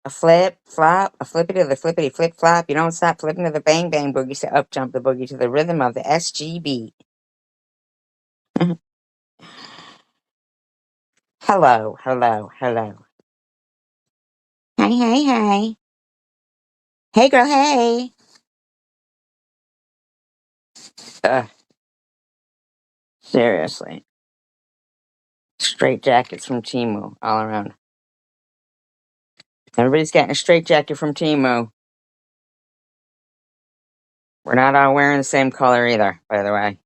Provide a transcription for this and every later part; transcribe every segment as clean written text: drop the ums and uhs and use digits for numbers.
A flip, flop, a flippity to the flippity flip flop. You don't stop flipping to the bang bang boogie, so up jump the boogie to the rhythm of the SGB. Hello, hello, hello. Hey, hey, hey. Hey, girl, hey. Ugh, seriously. Straight jackets from Timu all around. Everybody's getting a straight jacket from Timu. We're not all wearing the same color either, by the way.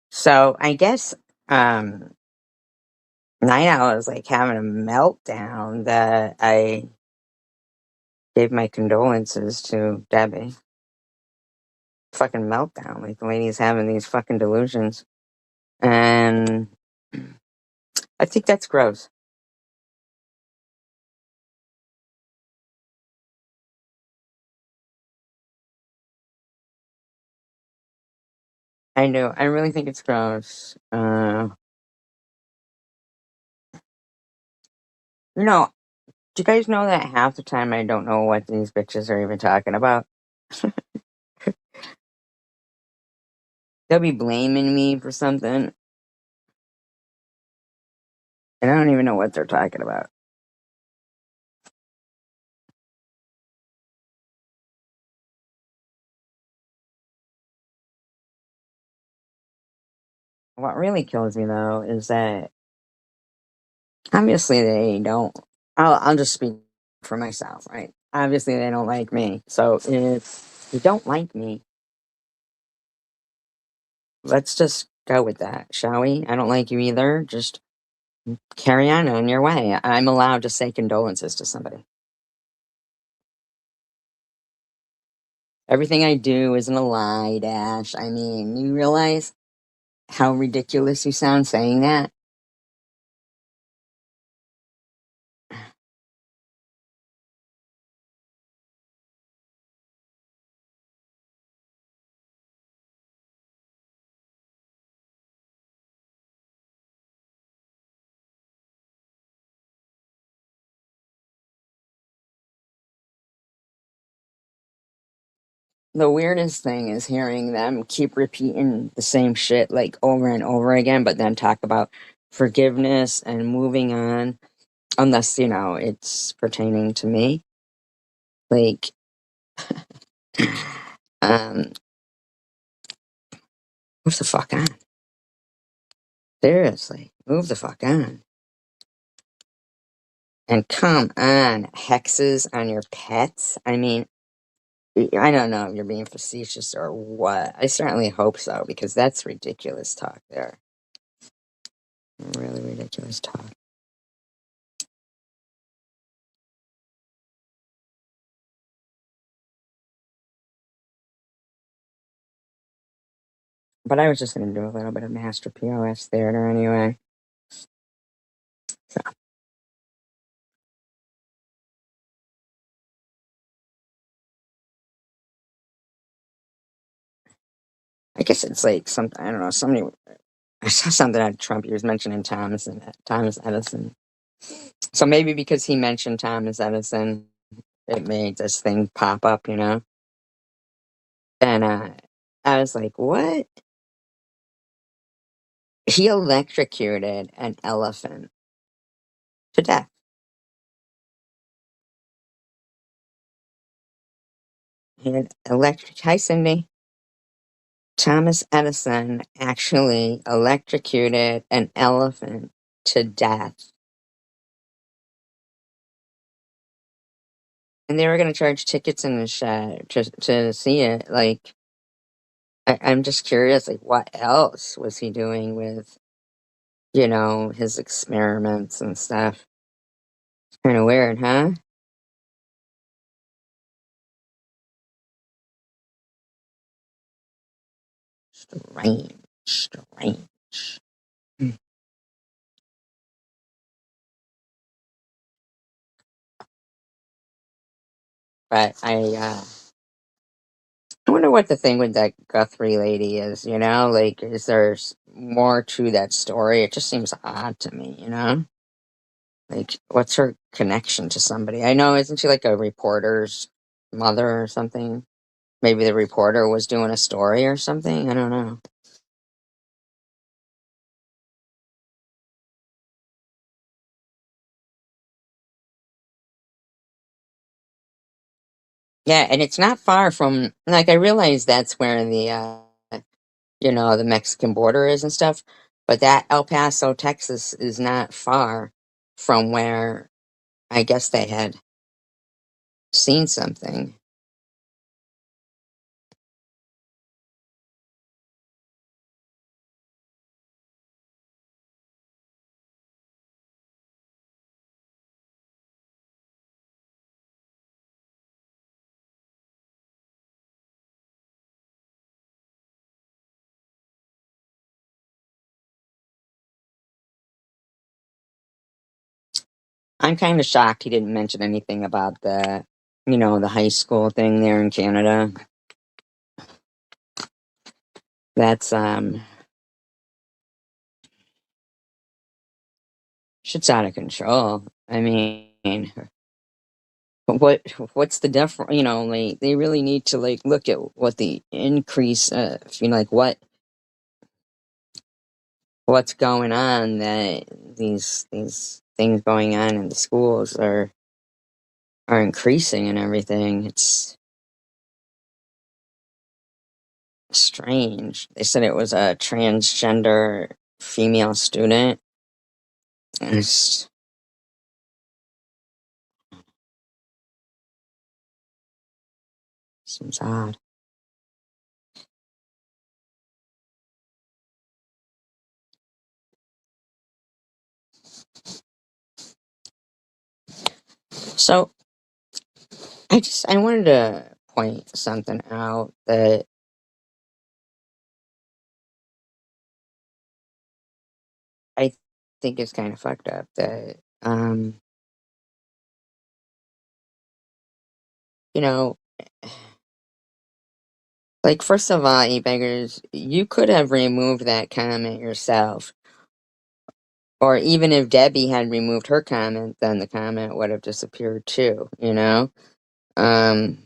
So I guess um Night Owl was like having a meltdown that I gave my condolences to Debbie. Fucking meltdown. Like the lady's having these fucking delusions. And I think that's gross. I do. I really think it's gross. You know, do you guys know that half the time I don't know what these bitches are even talking about? They'll be blaming me for something, and I don't even know what they're talking about. What really kills me though is that obviously they don't. I'll just speak for myself, right? Obviously they don't like me. So if you don't like me, let's just go with that, shall we? I don't like you either. Just carry on your way. I'm allowed to say condolences to somebody. Everything I do isn't a lie, Dash. I mean, you realize how ridiculous you sound saying that? The weirdest thing is hearing them keep repeating the same shit like over and over again, but then talk about forgiveness and moving on, unless, it's pertaining to me. Like, um, move the fuck on. Seriously, move the fuck on. And come on, hexes on your pets? I mean, I don't know if you're being facetious or what. I certainly hope so, because that's ridiculous talk there. Really ridiculous talk. But I was just going to do a little bit of Master POS theater anyway. So I guess it's like something, I don't know, somebody, I saw something on Trump, he was mentioning Thomas Edison. So maybe because he mentioned Thomas Edison, it made this thing pop up. And I was like, what? He electrocuted an elephant to death. He had Hi, Cindy. Thomas Edison actually electrocuted an elephant to death. And they were going to charge tickets in the shed to see it. Like, I'm just curious, like, what else was he doing with, his experiments and stuff? It's kind of weird, huh? Strange, strange. But I wonder what the thing with that Guthrie lady is. Like, is there more to that story? It just seems odd to me. Like, what's her connection to somebody? I know, isn't she like a reporter's mother or something? Maybe the reporter was doing a story or something. I don't know. Yeah, and it's not far from, like, I realize that's where the Mexican border is and stuff, but that El Paso, Texas is not far from where I guess they had seen something. I'm kind of shocked he didn't mention anything about the high school thing there in Canada. That's shit's out of control. I mean, what what's the difference? Like, they really need to like look at what the increase, like what's going on, that these things going on in the schools are increasing and everything. It's strange. They said it was a transgender female student. It seems odd. So I wanted to point something out that I think is kind of fucked up. That you know, like, first of all, e beggars, you could have removed that comment yourself. Or even if Debbie had removed her comment, then the comment would have disappeared too. Um,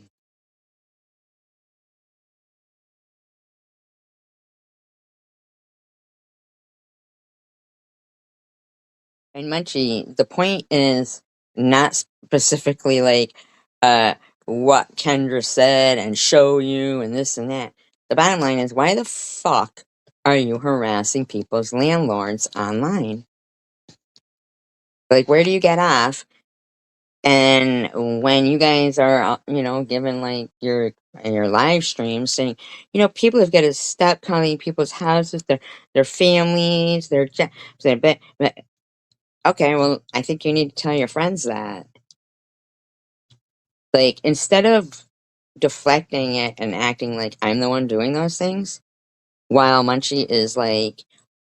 and Munchie, the point is not specifically like uh what Kendra said and show you and this and that. The bottom line is, why the fuck are you harassing people's landlords online? Like, where do you get off? And when you guys are, giving like your live stream saying, people have got to stop calling people's houses their families, but okay, well, I think you need to tell your friends that. Like, instead of deflecting it and acting like I'm the one doing those things, while Munchie is like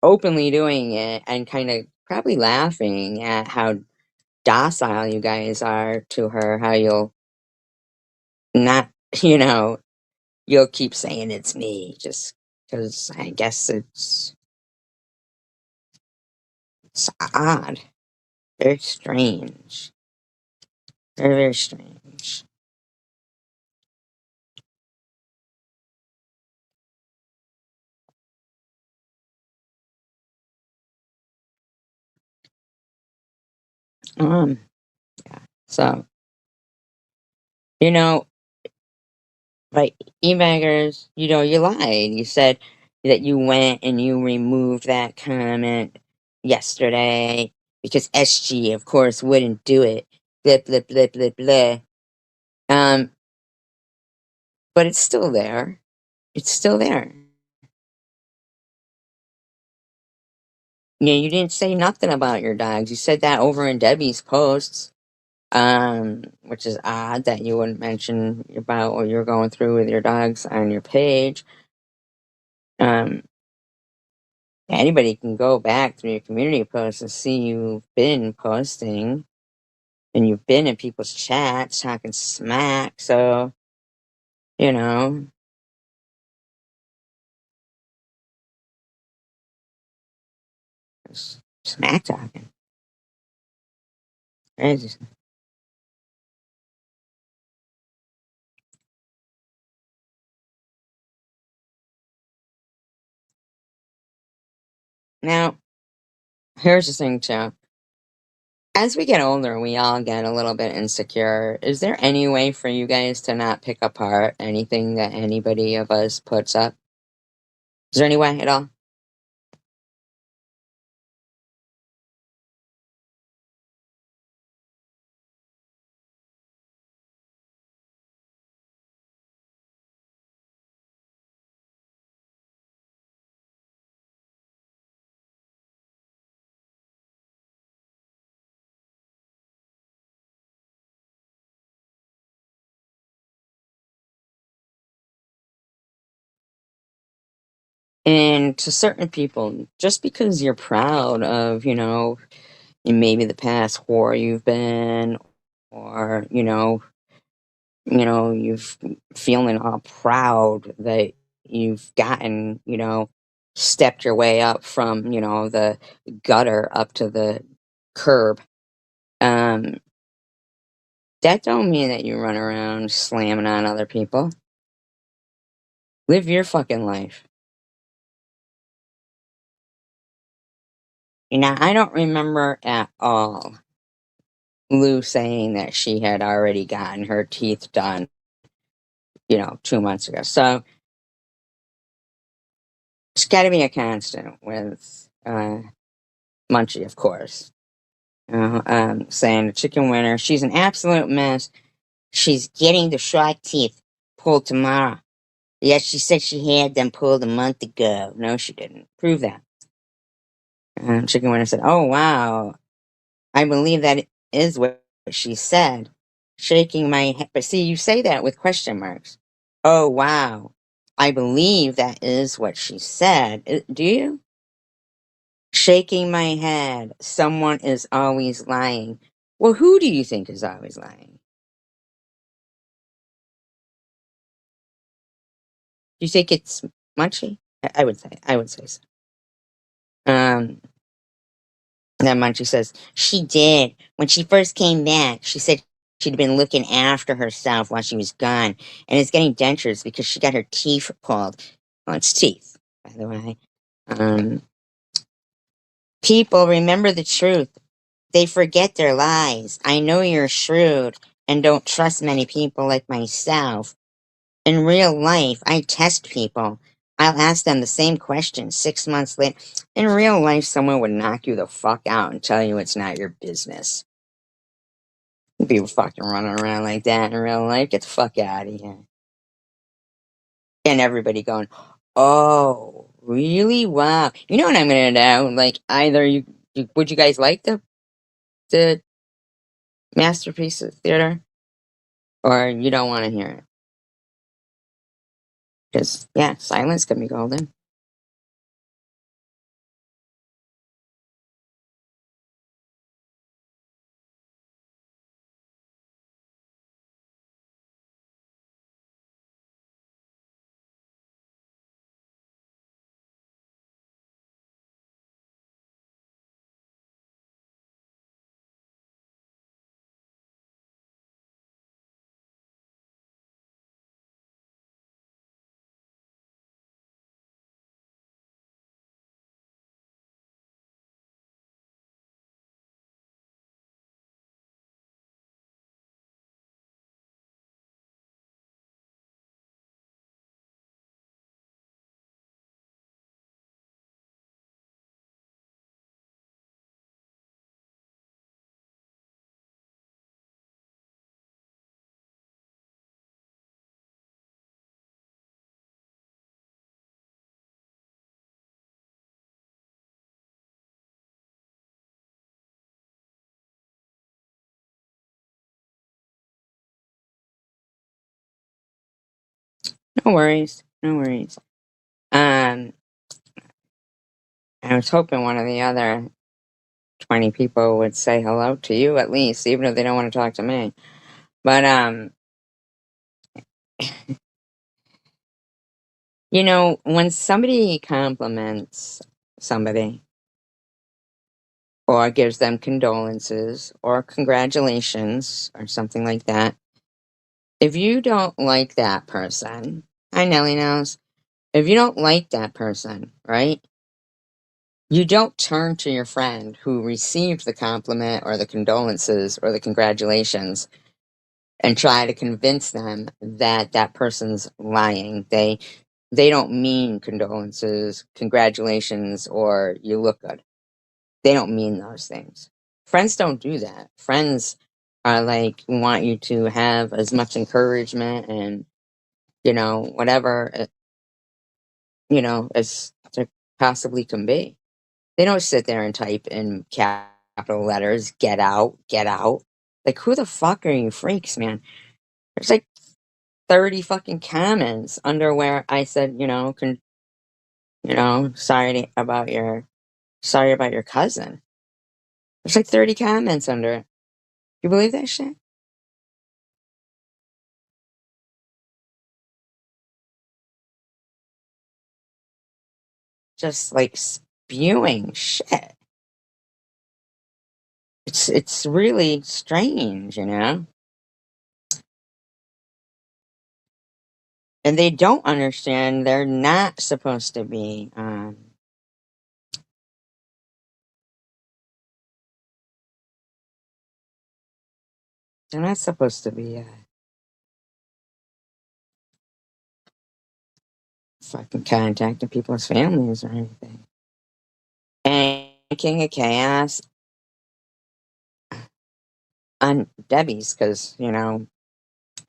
openly doing it and kind of probably laughing at how docile you guys are to her, how you'll not, you know, you'll keep saying it's me just because I guess it's odd. Very strange. Very, very strange. Um, so, you know, like, e-baggers, you lied. You said that you went and you removed that comment yesterday because SG, of course, wouldn't do it. Blah, blah, blah, blah, blah. Um, but it's still there. It's still there. Yeah, you didn't say nothing about your dogs. You said that over in Debbie's posts, which is odd that you wouldn't mention about what you're going through with your dogs on your page. Um, Anybody can go back through your community posts and see you've been posting. and you've been in people's chats talking smack, so you know, smack talking. It's- Now, here's the thing too. As we get older, we all get a little bit insecure. Is there any way for you guys to not pick apart anything that anybody of us puts up? Is there any way at all? And to certain people, just because you're proud of, in maybe the past war you've been, or you've feeling all proud that you've gotten, stepped your way up from, the gutter up to the curb. Um, that don't mean that you run around slamming on other people. Live your fucking life. I don't remember at all Lou saying that she had already gotten her teeth done, 2 months ago. So it's got to be a constant with Munchie, of course. Saying the chicken winner, she's an absolute mess. She's getting the shark teeth pulled tomorrow. Yes, she said she had them pulled a month ago. No, she didn't. Prove that. Chicken winner said, "Oh wow, I believe that is what she said." Shaking my head, but see, you say that with question marks. Oh wow, I believe that is what she said. Do you? Shaking my head. Someone is always lying. Well, who do you think is always lying? Do you think it's Munchie? I would say. I would say so. Um, then Munchie says she did when she first came back. She said she'd been looking after herself while she was gone, and is getting dentures because she got her teeth pulled. Well, it's teeth, by the way. Um, People remember the truth. They forget their lies. I know you're shrewd and don't trust many people like myself. In real life, I test people. I'll ask them the same question 6 months later. In real life, someone would knock you the fuck out and tell you it's not your business. People fucking running around like that in real life. Get the fuck out of here. And everybody going, oh, really? Wow. You know what I'm gonna do? Like, either would you guys like the masterpiece of theater, or you don't want to hear it? Because yeah, silence can be golden. No worries. No worries. Um, I was hoping one or the other 20 people would say hello to you at least, even if they don't want to talk to me. But when somebody compliments somebody or gives them condolences or congratulations or something like that, if you don't like that person, hi Nelly knows, if you don't like that person, right? You don't turn to your friend who received the compliment or the condolences or the congratulations and try to convince them that that person's lying. They don't mean condolences, congratulations, or you look good. They don't mean those things. Friends don't do that. Friends are like want you to have as much encouragement and whatever as there possibly can be. They don't sit there and type in capital letters, get out, get out. Like, who the fuck are you freaks, man? There's like 30 fucking comments under where I said, sorry about your cousin. There's like 30 comments under it. You believe that shit? Just like spewing shit. It's really strange. And they don't understand they're not supposed to be they're not supposed to be fucking contacting people's families or anything. And King of Chaos on Debbie's because,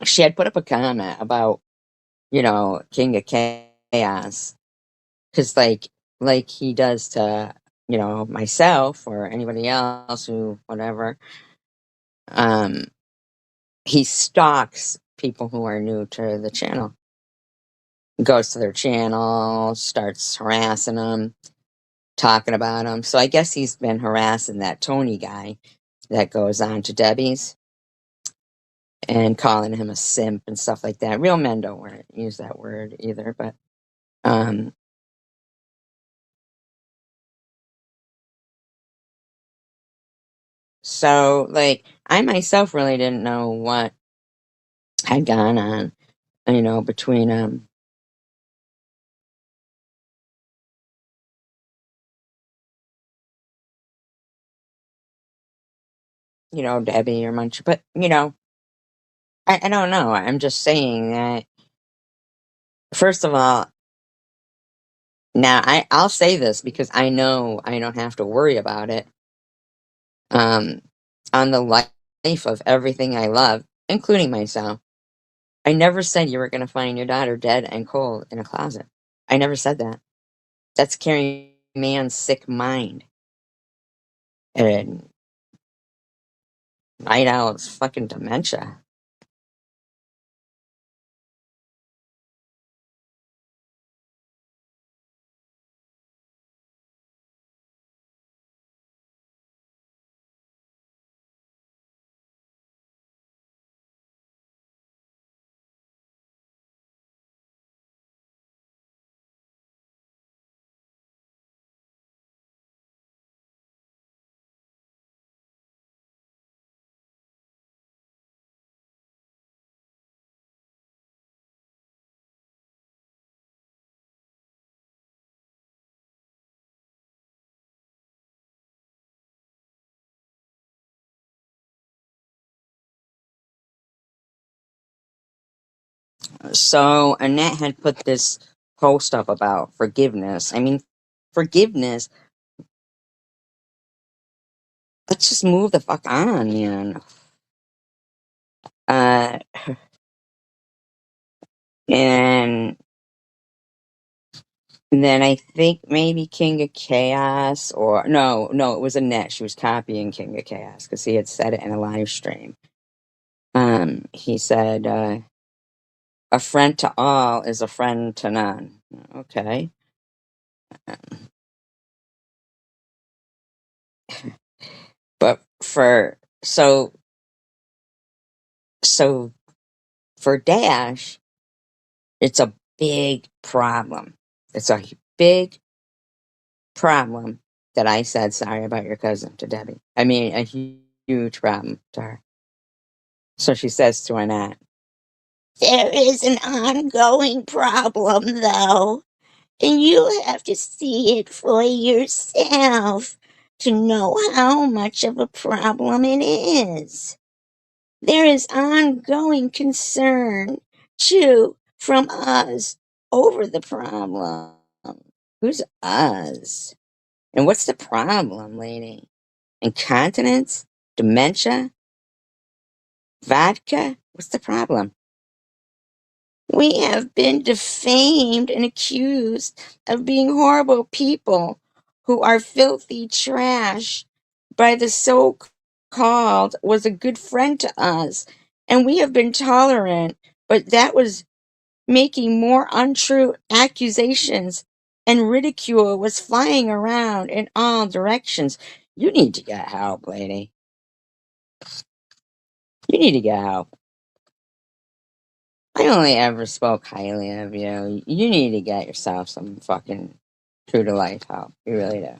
she had put up a comment about, King of Chaos because like he does to, myself or anybody else who whatever, um, he stalks people who are new to the channel. Goes to their channel, starts harassing them, talking about them. So I guess he's been harassing that Tony guy that goes on to Debbie's and calling him a simp and stuff like that. Real men don't use that word either, but um so like I myself really didn't know what had gone on, between Debbie or Munch, but I don't know. I'm just saying that first of all, now I'll say this because I know I don't have to worry about it. Um on the life of everything I love, including myself. I never said you were going to find your daughter dead and cold in a closet. I never said that. That's carrying a man's sick mind. And night owl's fucking dementia. So Annette had put this post up about forgiveness. I mean, forgiveness. Let's just move the fuck on, man. Uh, and then I think maybe King of Chaos, or no, it was Annette. She was copying King of Chaos because he had said it in a live stream. He said, "A friend to all is a friend to none." Okay. for so so for Dash, it's a big problem. It's a big problem that I said sorry about your cousin to Debbie. I mean, a huge problem to her. So she says to Annette, "There is an ongoing problem, though, and you have to see it for yourself to know how much of a problem it is. There is ongoing concern, too, from us over the problem." Who's us? And what's the problem, lady? Incontinence? Dementia? Vodka? What's the problem? We have been defamed and accused of being horrible people who are filthy trash by the so called was a good friend to us. And we have been tolerant, but that was making more untrue accusations and ridicule was flying around in all directions. You need to get help, lady. You need to get help. I only ever spoke highly of you. You need to get yourself some fucking true to life help. You really do.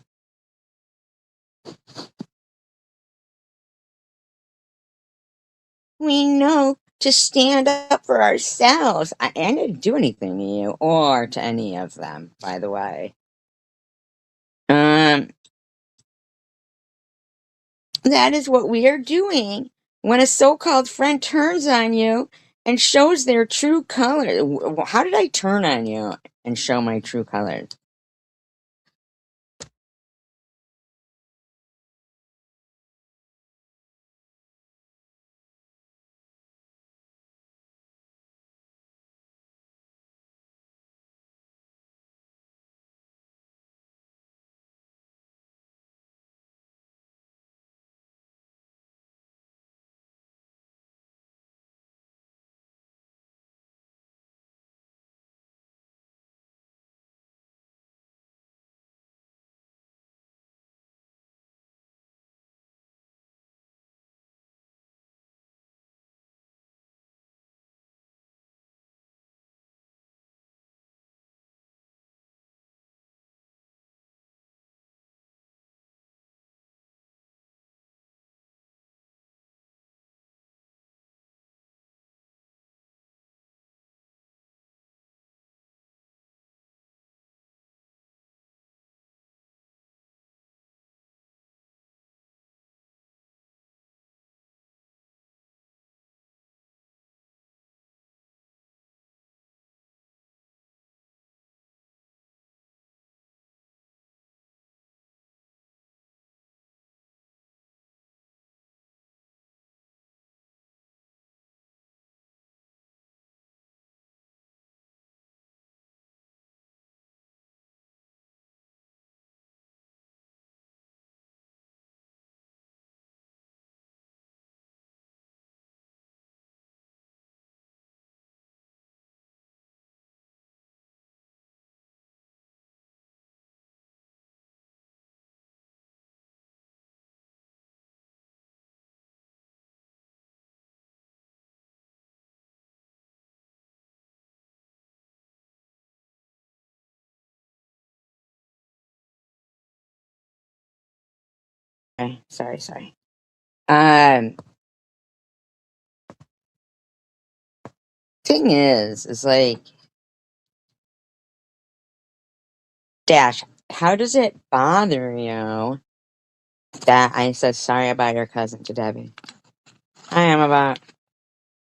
We know to stand up for ourselves. I didn't do anything to you or to any of them, by the way. Um, that is what we are doing when a so-called friend turns on you and shows their true color. How did I turn on you and show my true colors? Sorry. Um, thing is like, Dash, how does it bother you that I said sorry about your cousin to Debbie? I am about.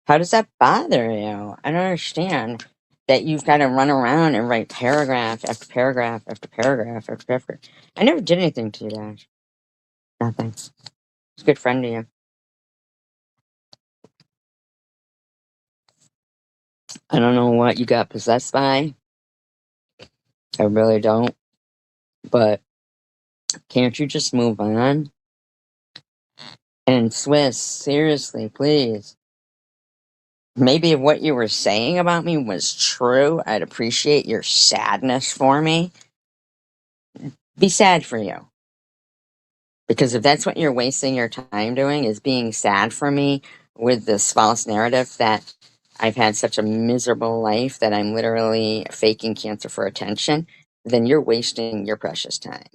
How does that bother you? I don't understand that you've got to run around and write paragraph after paragraph after paragraph after paragraph. I never did anything to you, Dash. Nothing. It's a good friend to you. I don't know what you got possessed by. I really don't. But can't you just move on? And Swiss, seriously, please. Maybe if what you were saying about me was true, I'd appreciate your sadness for me. Be sad for you. Because if that's what you're wasting your time doing, is being sad for me with this false narrative that I've had such a miserable life that I'm literally faking cancer for attention, then you're wasting your precious time.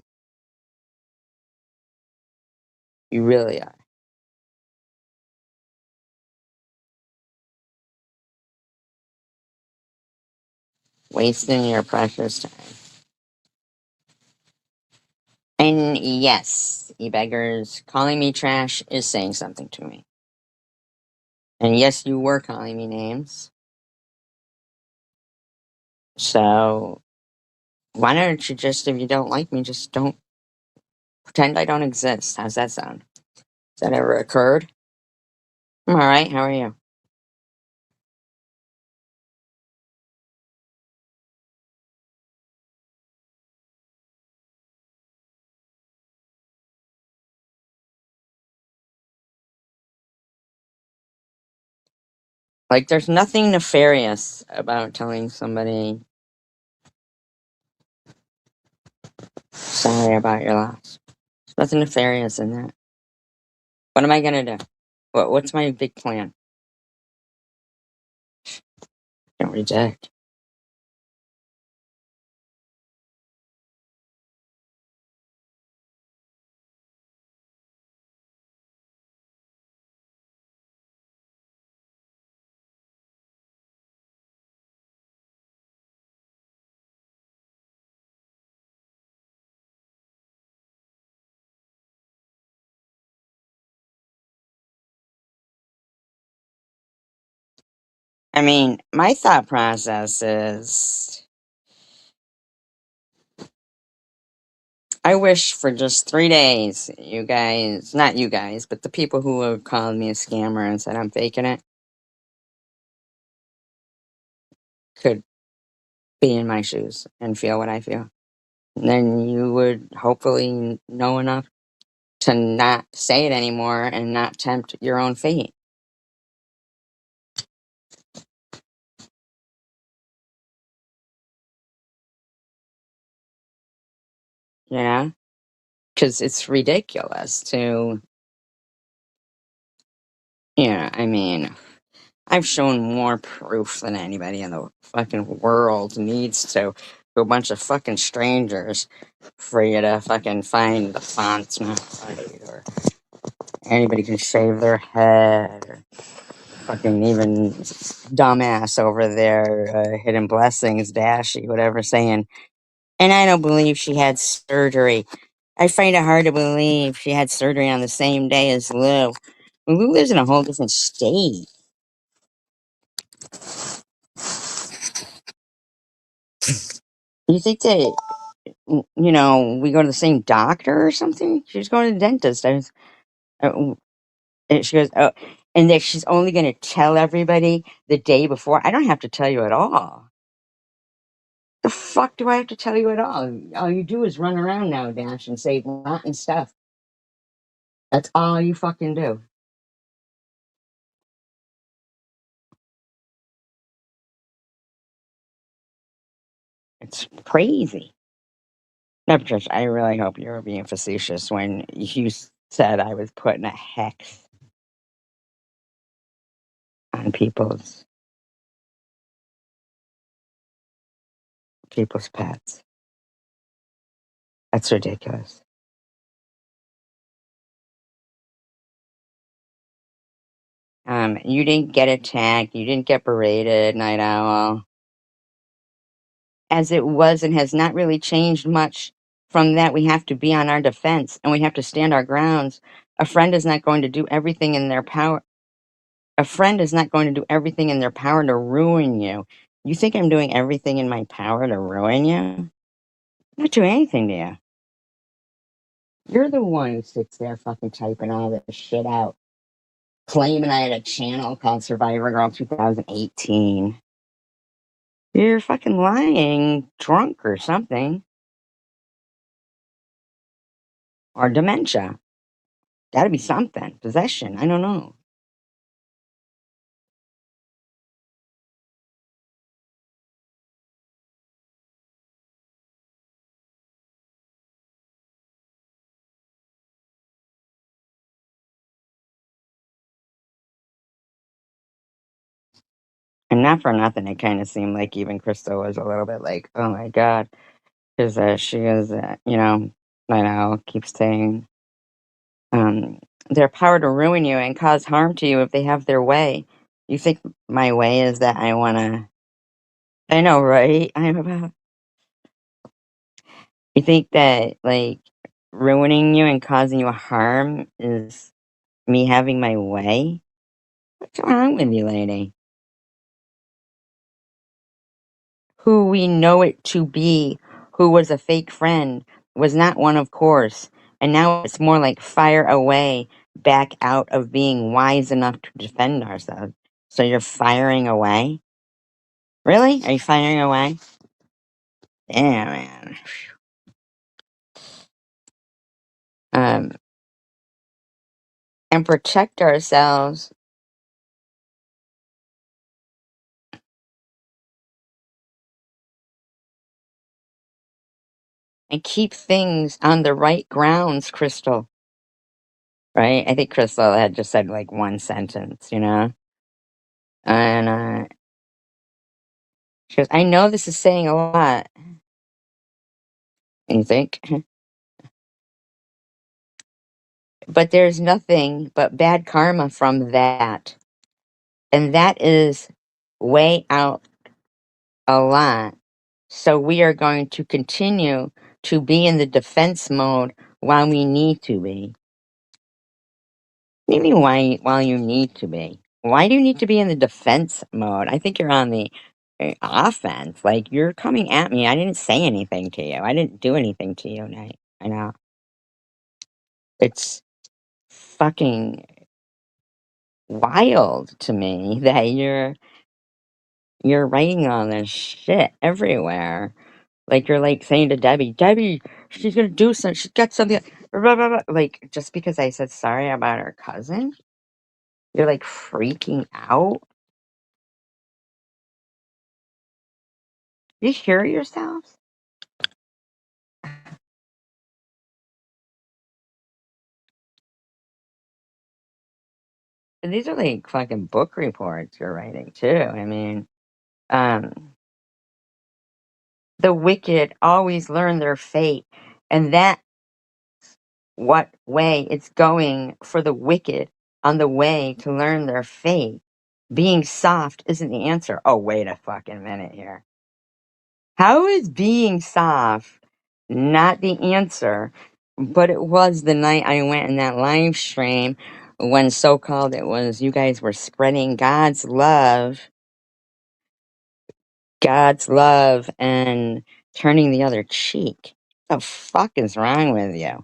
You really are. Wasting your precious time. And yes, e beggars, calling me trash is saying something to me. And yes, you were calling me names. So why don't you just, if you don't like me, just don't pretend I don't exist? How's that sound? Has that ever occurred? I'm all right. How are you? Like, there's nothing nefarious about telling somebody sorry about your loss. There's nothing nefarious in that. What am I gonna do? What's my big plan? Don't reject. I mean, my thought process is I wish for just 3 days, you guys, not you guys, but the people who have called me a scammer and said I'm faking it could be in my shoes and feel what I feel. And then you would hopefully know enough to not say it anymore and not tempt your own fate. You know? Because it's ridiculous to, I mean, I've shown more proof than anybody in the fucking world needs to a bunch of fucking strangers for you to fucking find the font's not right, or anybody can shave their head, or fucking even dumbass over there, Hidden Blessings, Dashy, whatever, saying, and I don't believe she had surgery. I find it hard to believe she had surgery on the same day as Lou. Lou lives in a whole different state. You think that, we go to the same doctor or something? She's going to the dentist. Uh, and she goes, oh, and that she's only going to tell everybody the day before. I don't have to tell you at all. The fuck do I have to tell you at all? All you do is run around now, Dash, and say rotten stuff. That's all you fucking do. It's crazy. No, Patricia, I really hope you were being facetious when you said I was putting a hex on people's pets. That's ridiculous. You didn't get attacked. You didn't get berated, Night Owl. As it was and has not really changed much from that, we have to be on our defense and we have to stand our grounds. A friend is not going to do everything in their power. A friend is not going to do everything in their power to ruin you. You think I'm doing everything in my power to ruin you? I'm not doing anything to you. You're the one who sits there fucking typing all this shit out, claiming I had a channel called Survivor Girl 2018. You're fucking lying, drunk or something, or dementia. Gotta be something. Possession. I don't know. And not for nothing, it kind of seemed like even Crystal was a little bit like, oh my God. Because she is, I know, keeps saying, um, their power to ruin you and cause harm to you if they have their way. You think my way is that I want to. I know, right? I'm about. You think that, like, ruining you and causing you harm is me having my way? What's wrong with you, lady? Who we know it to be, who was a fake friend, was not one, of course. And now it's more like fire away, back out of being wise enough to defend ourselves. So you're firing away? Really? Are you firing away? Damn, man. Um, and protect ourselves and keep things on the right grounds, Crystal. Right? I think Crystal had just said like one sentence, And she goes, I know this is saying a lot. You think? But there's nothing but bad karma from that. And that is way out a lot. So we are going to continue to be in the defense mode while we need to be. Maybe why while you need to be. Why do you need to be in the defense mode? I think you're on the offense. Like you're coming at me. I didn't say anything to you. I didn't do anything to you, Nate. I know. It's fucking wild to me that you're writing all this shit everywhere. Like you're like saying to Debbie, she's gonna do something. She's got something. Blah, blah, blah. Like just because I said sorry about her cousin, you're like freaking out. You hear yourselves? And these are like fucking book reports you're writing too. I mean, um, the wicked always learn their fate, and that what way it's going for the wicked on the way to learn their fate. Being soft isn't the answer. Oh, wait a fucking minute here. How is being soft not the answer? But it was the night I went in that live stream when so called it was you guys were spreading God's love and turning the other cheek. The fuck is wrong with you?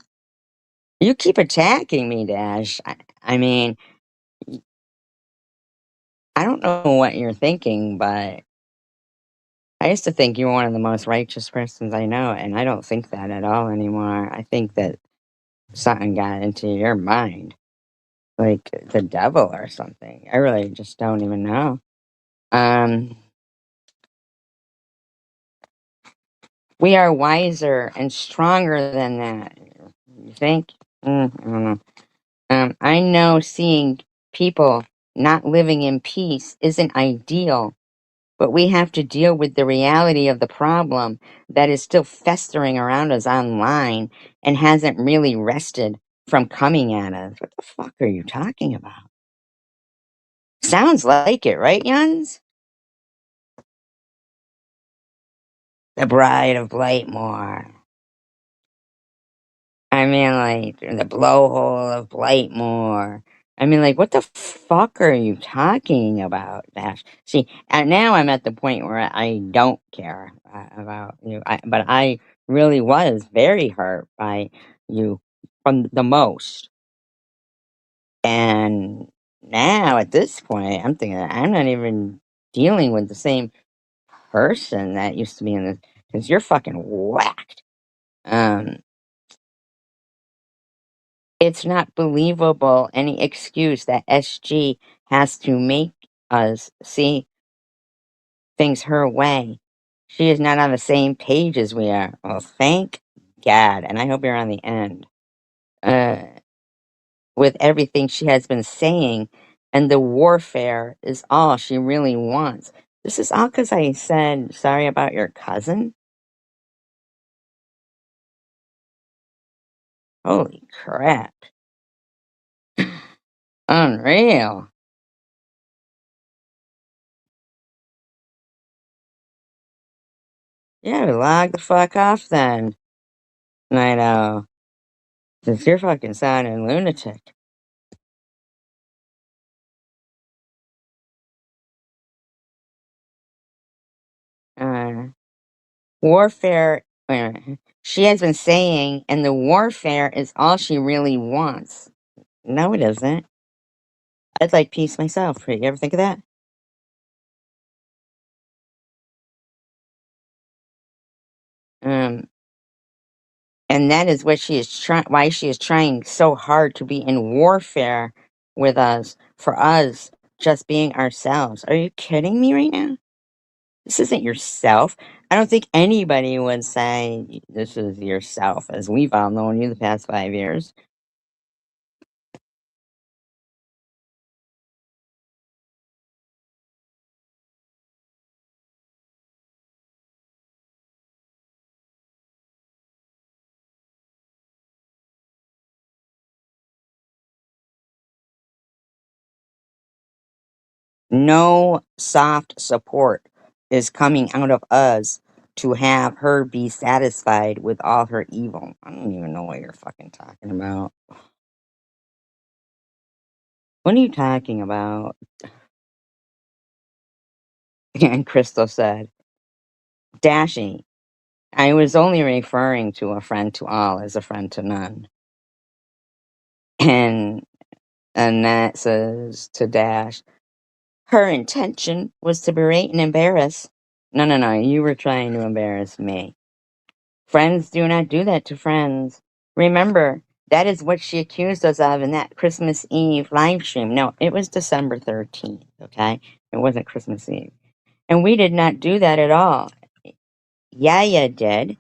You keep attacking me, Dash. I mean, I don't know what you're thinking, but I used to think you were one of the most righteous persons I know, and I don't think that at all anymore. I think that something got into your mind, like the devil or something. I really just don't even know. Um, we are wiser and stronger than that. You think? I don't know. I know seeing people not living in peace isn't ideal, but we have to deal with the reality of the problem that is still festering around us online and hasn't really rested from coming at us. What the fuck are you talking about? Sounds like it, right, Yuns? The Bride of Blightmore. I mean, like, the blowhole of Blightmore. I mean, like, what the fuck are you talking about, Dash? See, and now I'm at the point where I don't care about you. But I really was very hurt by you from the most. And now at this point, I'm thinking I'm not even dealing with the same person that used to be in this, because you're fucking whacked. Um, It's not believable any excuse that SG has to make us see things her way. She is not on the same page as we are. Well, thank God, and I hope you're on the end. Uh, with everything she has been saying, and the warfare is all she really wants. This is all because I said sorry about your cousin? Holy crap. Unreal. Yeah, log the fuck off then. I know. 'Cause you're fucking sounding lunatic. Uh, warfare, she has been saying, and the warfare is all she really wants. No, it isn't. I'd like peace myself. You ever think of that? Um, and that is what she is trying. Why she is trying so hard to be in warfare with us for us just being ourselves. Are you kidding me right now? This isn't yourself. I don't think anybody would say this is yourself, as we've all known you the past 5 years. No soft support is coming out of us to have her be satisfied with all her evil. I don't even know what you're fucking talking about. What are you talking about? And Crystal said, Dashing, I was only referring to a friend to all as a friend to none. And Annette says to Dash, her intention was to berate and embarrass. No, no, no, you were trying to embarrass me. Friends do not do that to friends. Remember, that is what she accused us of in that Christmas Eve live stream. No, it was December 13th, okay? It wasn't Christmas Eve. And we did not do that at all. Yeah, you did.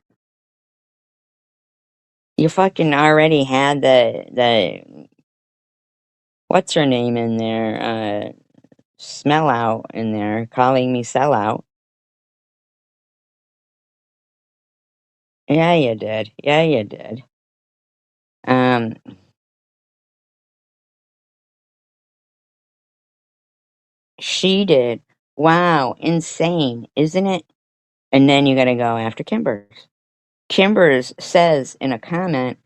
You fucking already had the what's her name in there? Smell out in there, calling me sellout. Yeah, you did. Yeah, you did. Um, she did. Wow, insane, isn't it? And then you gotta go after Kimbers. Kimbers says in a comment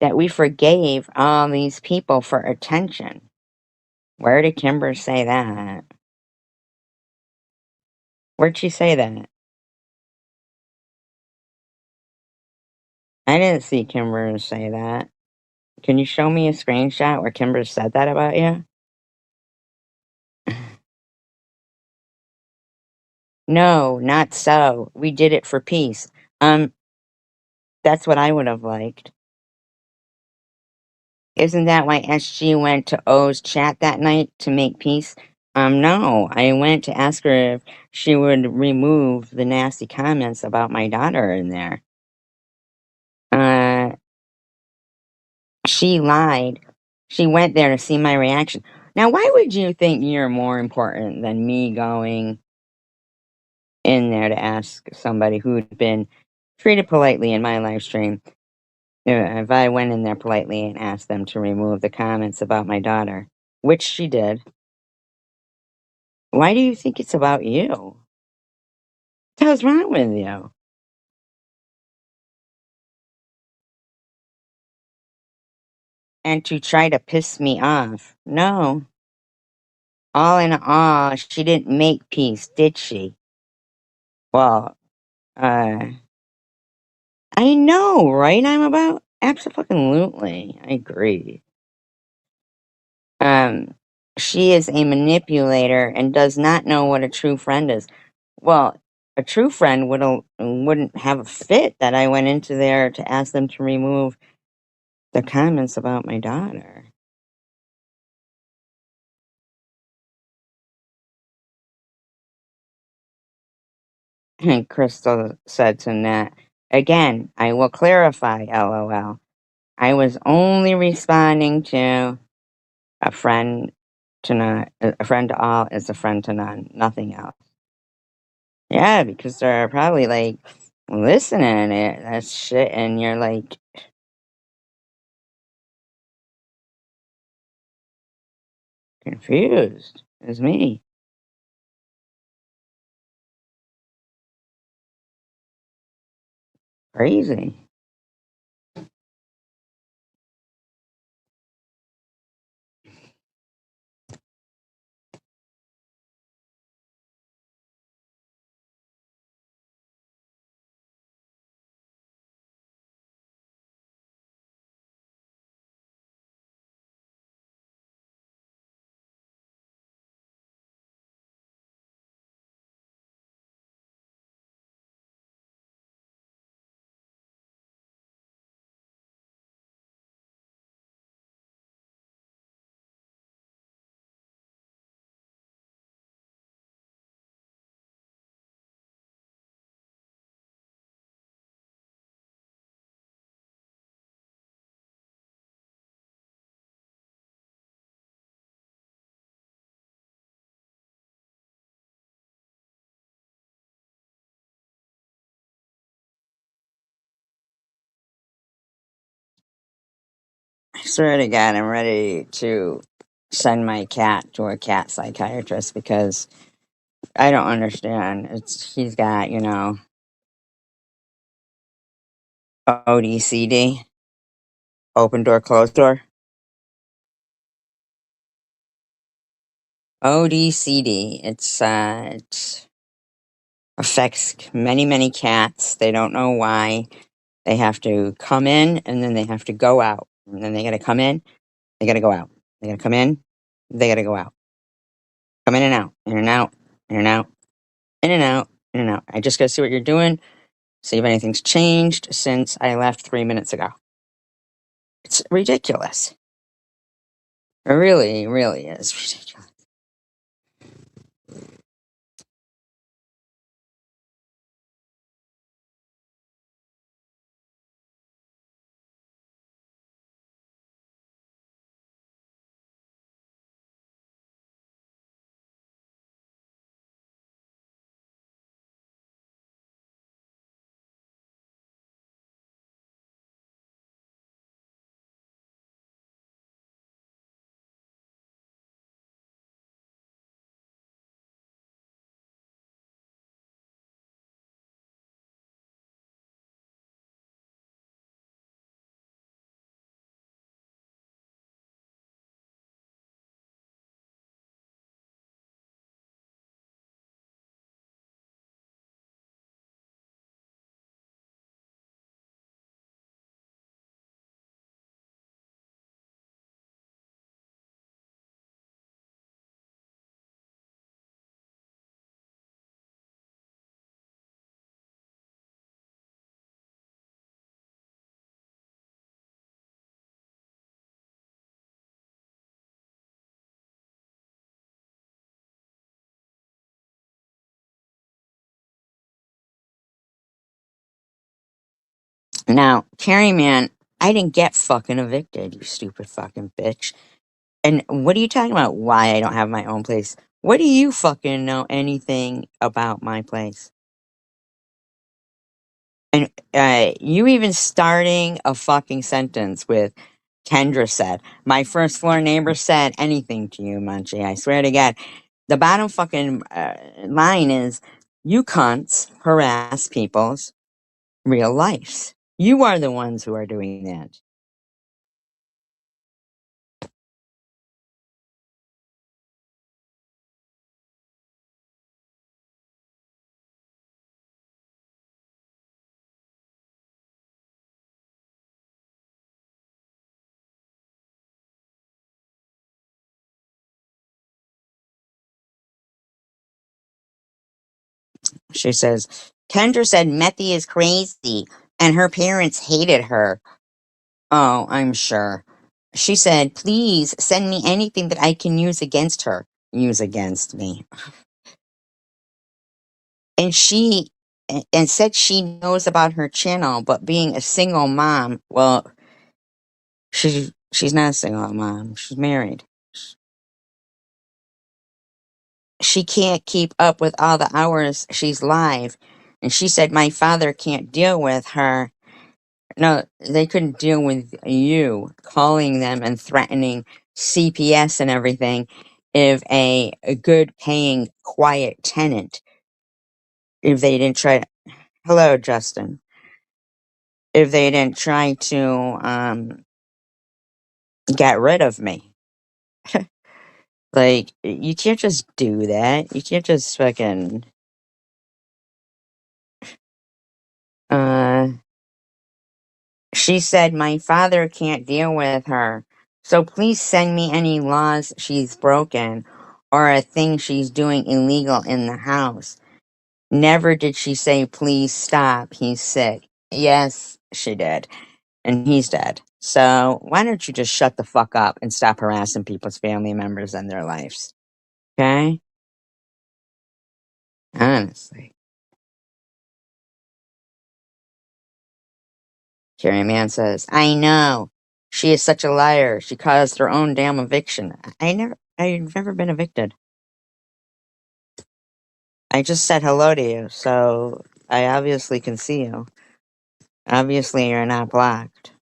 that we forgave all these people for attention. Where did Kimbers say that? Where'd she say that? I didn't see Kimbers say that. Can you show me a screenshot where Kimbers said that about you? No, not so. We did it for peace. Um, that's what I would have liked. Isn't that why SG went to O's chat that night to make peace? No. I went to ask her if she would remove the nasty comments about my daughter in there. Uh, she lied. She went there to see my reaction. Now, why would you think you're more important than me going in there to ask somebody who'd been treated politely in my live stream? If I went in there politely and asked them to remove the comments about my daughter, which she did, why do you think it's about you? What the hell's wrong with you? And to try to piss me off. No. All in all, she didn't make peace, did she? Well, uh, I know, right? I'm about absolutely. I agree. Um, she is a manipulator and does not know what a true friend is. Well, a true friend wouldn't have a fit that I went into there to ask them to remove the comments about my daughter. And Crystal said to Nat, again, I will clarify, lol. I was only responding to a friend to none. A friend to all is a friend to none. Nothing else. Yeah, because they're probably like listening to that shit, and you're like confused. It's me. Crazy. I swear to God, I'm ready to send my cat to a cat psychiatrist because I don't understand. He's got, ODCD, open door, closed door. ODCD. It affects many cats. They don't know why. They have to come in and then they have to go out. And then they got to come in, they got to go out. They got to come in, they got to go out. Come in and out, in and out, in and out, in and out, in and out. I just got to see what you're doing, see if anything's changed since I left 3 minutes ago. It's ridiculous. It really is ridiculous. Now, Carrie Man, I didn't get fucking evicted, you stupid fucking bitch. And what are you talking about? Why I don't have my own place? What do you fucking know anything about my place? And you even starting a fucking sentence with Kendra said, my first floor neighbor said anything to you, Munchie. I swear to God. The bottom fucking line is you cunts harass people's real lives. You are the ones who are doing that. She says, Kendra said Methy is crazy and her parents hated her. Oh, I'm sure. She said, please send me anything that I can use against her. Use against me. And and said she knows about her channel, but being a single mom, well, she's not a single mom. She's married. she can't keep up with all the hours she's live. And she said, my father can't deal with her. No, they couldn't deal with you calling them and threatening CPS and everything if a good paying quiet tenant, if they didn't try to, hello Justin, if they didn't try to get rid of me. Like, you can't just do that. You can't just fucking uh she said my father can't deal with her. So please send me any laws she's broken or a thing she's doing illegal in the house. Never did she say, please stop, he's sick. Yes, she did. And he's dead. So why don't you just shut the fuck up and stop harassing people's family members and their lives? Okay? Honestly. Carrie Mann says, I know. She is such a liar. She caused her own damn eviction. I've never been evicted. I just said hello to you, so I obviously can see you. Obviously, you're not blocked.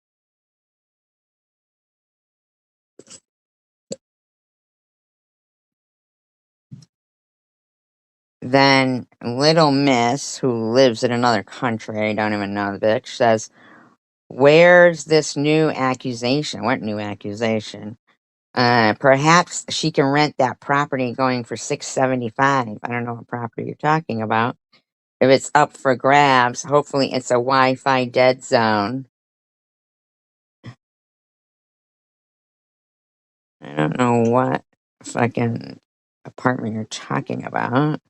Then Little Miss, who lives in another country, I don't even know the bitch, says, where's this new accusation? What new accusation? Perhaps she can rent that property going for $675. I don't know what property you're talking about. If it's up for grabs, hopefully it's a Wi-Fi dead zone. I don't know what fucking apartment you're talking about.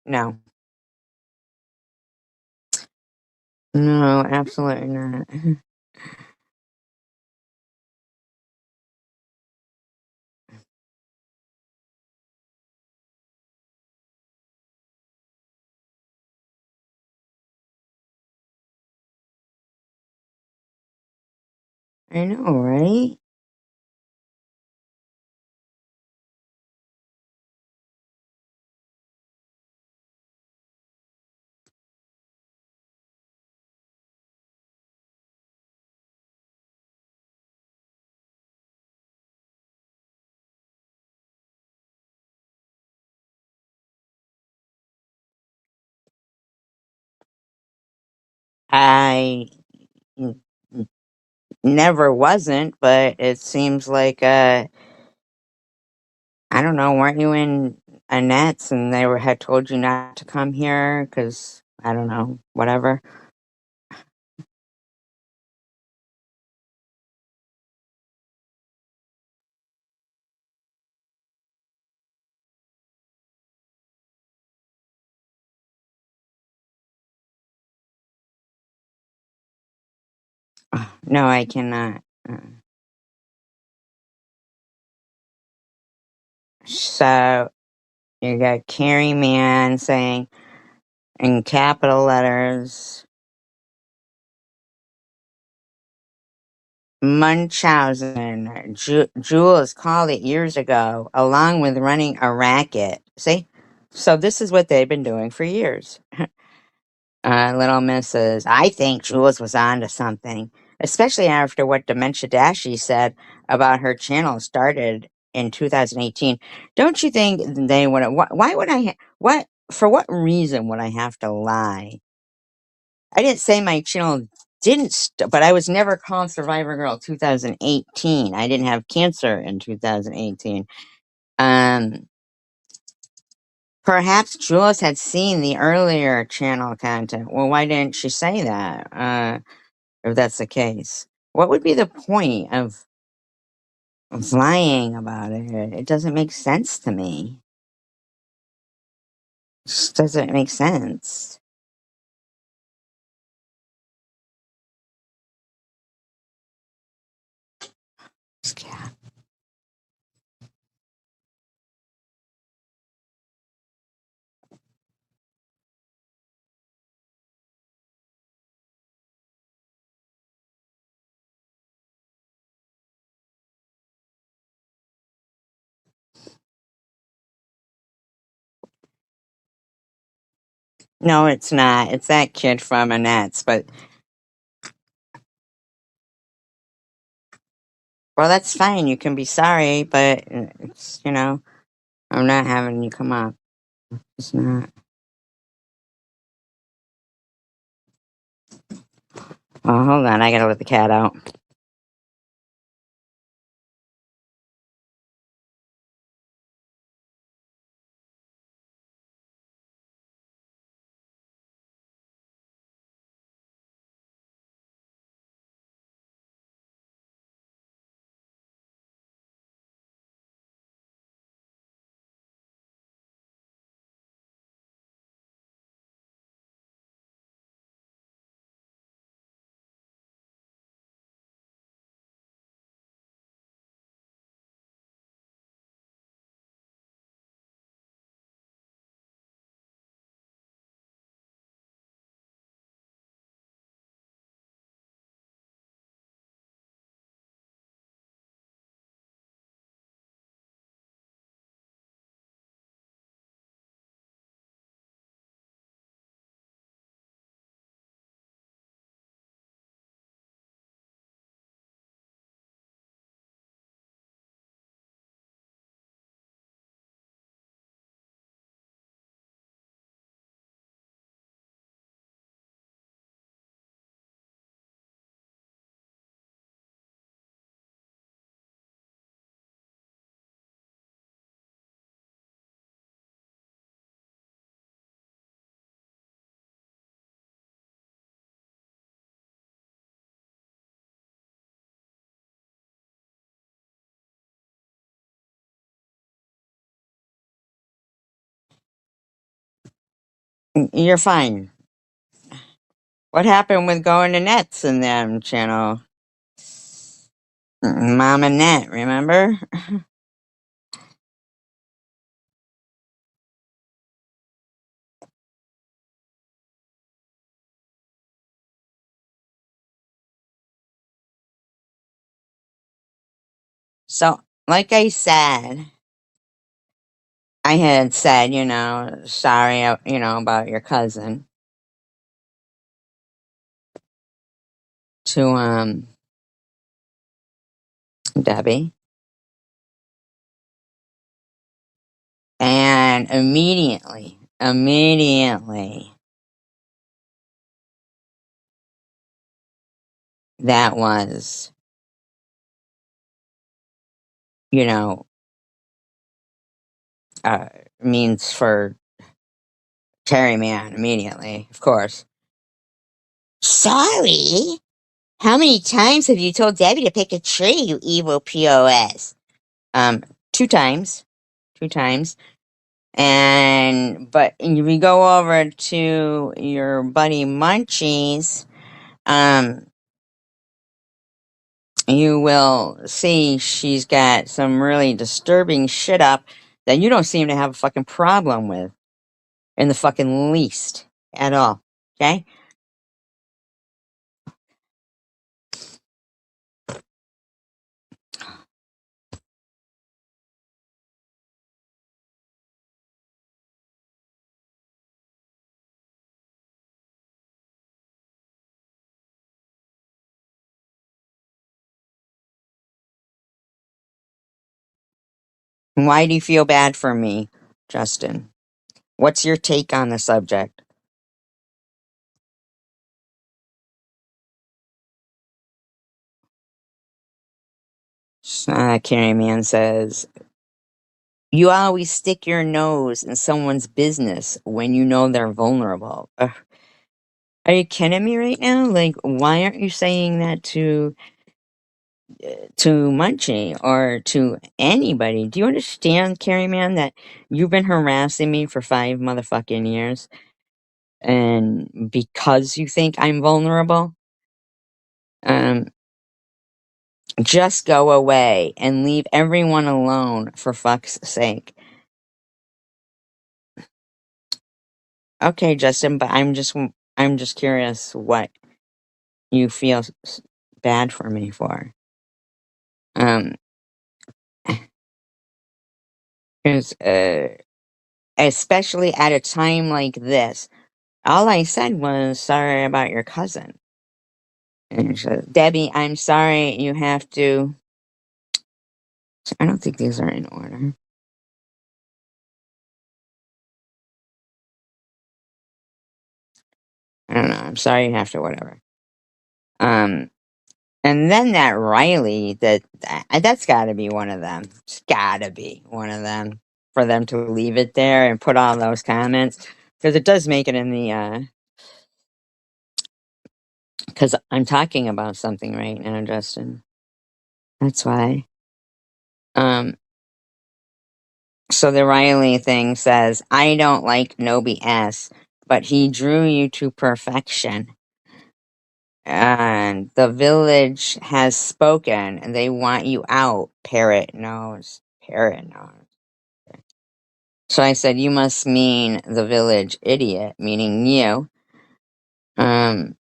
No. No, absolutely not. I know, right? I n- n- never wasn't, but it seems like I don't know. Weren't you in Annette's and they were had told you not to come here because I don't know, whatever. No, I cannot. So you got Carrie Mann saying in capital letters, Munchausen. Jules called it years ago, along with running a racket. See? So this is what they've been doing for years. Little Mrs. I think Jules was on to something, especially after what Dementia Dashi said about her channel started in 2018. Don't you think they would? Why would I? What for? What reason would I have to lie? I didn't say my channel didn't, but I was never called Survivor Girl 2018. I didn't have cancer in 2018. Um, Perhaps Jules had seen the earlier channel content. Well, why didn't she say that? If that's the case, what would be the point of lying about it? It doesn't make sense to me. It just doesn't make sense. This cat. No, it's not. It's that kid from Annette's. But, well, that's fine. You can be sorry, but it's, I'm not having you come up. It's not. Oh, hold on. I gotta let the cat out. You're fine. What happened with going to Nets and them channel? Mom and Net, remember? So, like I said, I had said, sorry, about your cousin to Debbie, and immediately, that was, you know, uh, means for Terry Man immediately, of course. Sorry? How many times have you told Debbie to pick a tree, you evil POS? Two times. Two times. But if we go over to your buddy Munchies, um, you will see she's got some really disturbing shit up that you don't seem to have a fucking problem with in the fucking least at all. Okay? Why do you feel bad for me, Justin? What's your take on the subject? Carrie Man says, you always stick your nose in someone's business when you know they're vulnerable. Ugh. Are you kidding me right now? Like, why aren't you saying that to Munchie or to anybody? Do you understand, Carrie Man, that you've been harassing me for 5 motherfucking years, and because you think I'm vulnerable, um, just go away and leave everyone alone for fuck's sake. Okay, Justin, but I'm just curious what you feel bad for me for. Um, 'Cause, especially at a time like this. All I said was sorry about your cousin. And she said, Debbie, I'm sorry you have to. I don't think these are in order. I don't know. I'm sorry you have to, whatever. Um, and then that Riley, that's got to be one of them. It's got to be one of them for them to leave it there and put all those comments because it does make it in the. Because I'm talking about something right now, Justin. That's why. Um, so the Riley thing says, I don't like no BS, but he drew you to perfection. And the village has spoken and they want you out. Parrot knows. Parrot knows. So I said, you must mean the village idiot, meaning you. Um,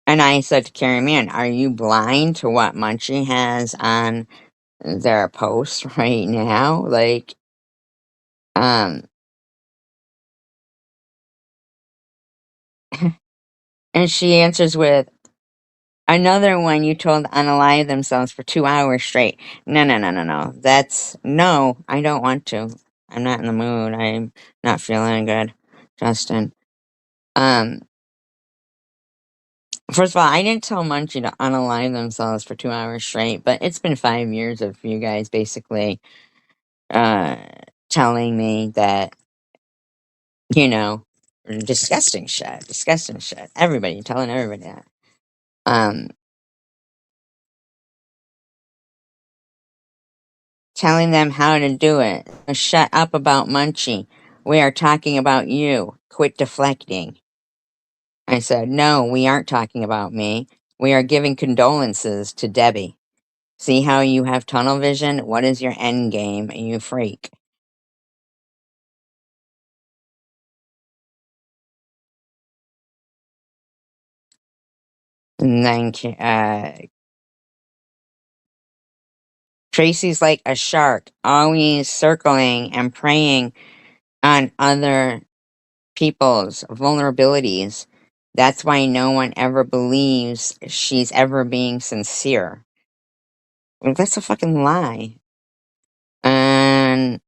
and I said to Carrie Man, are you blind to what Munchie has on their post right now? Like, um, and she answers with, another one you told unalive themselves for 2 hours straight. No, no, no, no, no. That's no, I don't want to. I'm not in the mood. I'm not feeling good, Justin. Um, First of all, I didn't tell Munchie to unalive themselves for 2 hours straight, but it's been 5 years of you guys basically uh telling me that, you know, disgusting shit. Disgusting shit. Everybody telling everybody that. Um Telling them how to do it. Shut up about Munchie. We are talking about you. Quit deflecting. I said, no, we aren't talking about me. We are giving condolences to Debbie. See how you have tunnel vision? What is your end game, you freak? And then Tracy's like a shark, always circling and preying on other people's vulnerabilities. That's why no one ever believes she's ever being sincere. Well, that's a fucking lie. And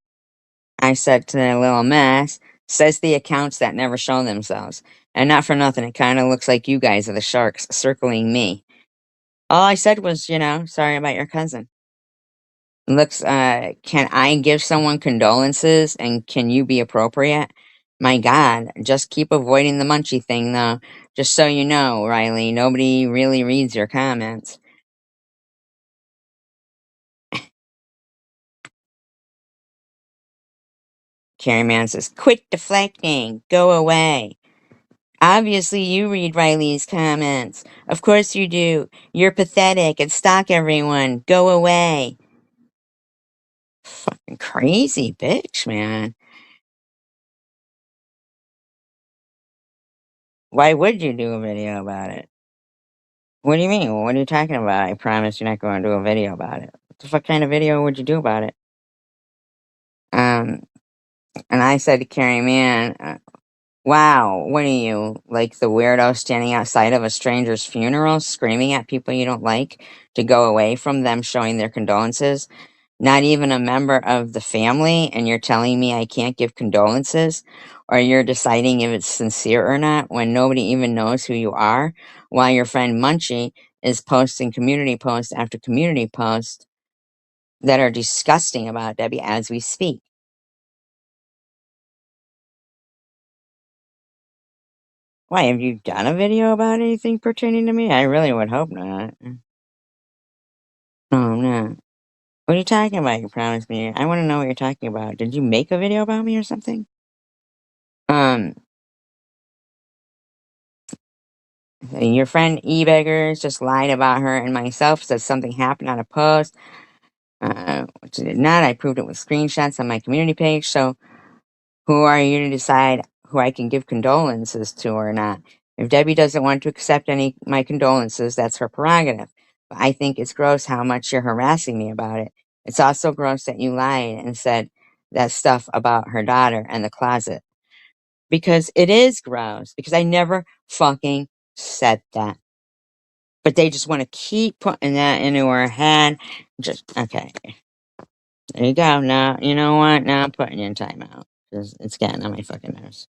I said to the little mess, says the accounts that never show themselves. And not for nothing, it kind of looks like you guys are the sharks circling me. All I said was, sorry about your cousin. Looks, can I give someone condolences and can you be appropriate? My God, just keep avoiding the Munchie thing, though. Just so you know, Riley, nobody really reads your comments. Carrie Mann says, quit deflecting, go away. Obviously, you read Riley's comments. Of course you do. You're pathetic and stalk everyone. Go away. Fucking crazy bitch, man. Why would you do a video about it? What do you mean? What are you talking about? I promise you're not going to do a video about it. What the fuck kind of video would you do about it? Um, and I said to Carrie Mann, wow, what are you, like the weirdo standing outside of a stranger's funeral screaming at people you don't like to go away from them showing their condolences? Not even a member of the family, and you're telling me I can't give condolences? Or you're deciding if it's sincere or not when nobody even knows who you are? While your friend Munchie is posting community post after community post that are disgusting about Debbie as we speak. Why, have you done a video about anything pertaining to me? I really would hope not. Oh, no. What are you talking about? You promised me. I want to know what you're talking about. Did you make a video about me or something? Um, Your friend E-Beggars just lied about her and myself, said something happened on a post, which it did not. I proved it with screenshots on my community page. So who are you to decide who I can give condolences to or not? If Debbie doesn't want to accept any my condolences, that's her prerogative. But I think it's gross how much you're harassing me about it. It's also gross that you lied and said that stuff about her daughter and the closet. because it is gross, because I never fucking said that. But they just want to keep putting that into her head. Just, okay, there you go. Now, you know what? Now I'm putting you in timeout because it's getting on my fucking nerves.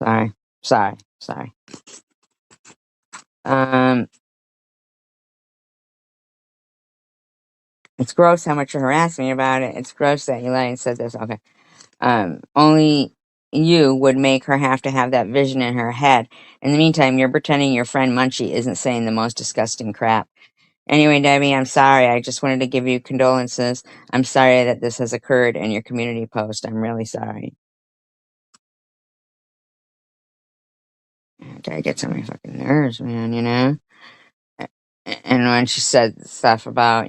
Sorry. Sorry. Sorry. Um, it's gross how much you're harassing me about it. It's gross that Elaine said this. Okay. Only you would make her have to have that vision in her head. In the meantime, you're pretending your friend Munchie isn't saying the most disgusting crap. Anyway, Debbie, I'm sorry. I just wanted to give you condolences. I'm sorry that this has occurred in your community post. I'm really sorry. That gets on my fucking nerves, man, you know? And when she said stuff about,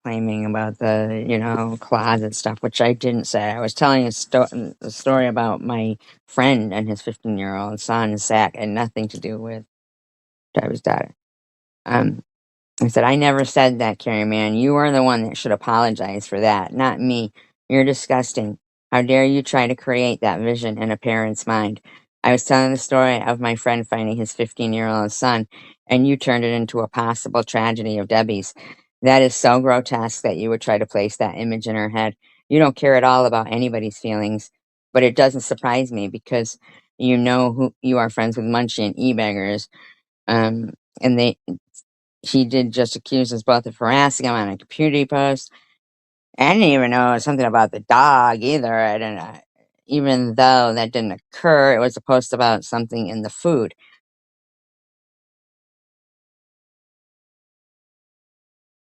claiming about the, closet stuff, which I didn't say. I was telling a story about my friend and his 15-year-old son, Zach, and nothing to do with Debbie's daughter. Um, I said, I never said that, Carrie Man. You are the one that should apologize for that, not me. You're disgusting. How dare you try to create that vision in a parent's mind? I was telling the story of my friend finding his 15-year-old son, and you turned it into a possible tragedy of Debbie's. That is so grotesque that you would try to place that image in her head. You don't care at all about anybody's feelings, but it doesn't surprise me because you know who you are friends with Munchie and e-beggars. And he did just accuse us both of harassing him on a community post. I didn't even know something about the dog either. I didn't, even though that didn't occur, it was a post about something in the food.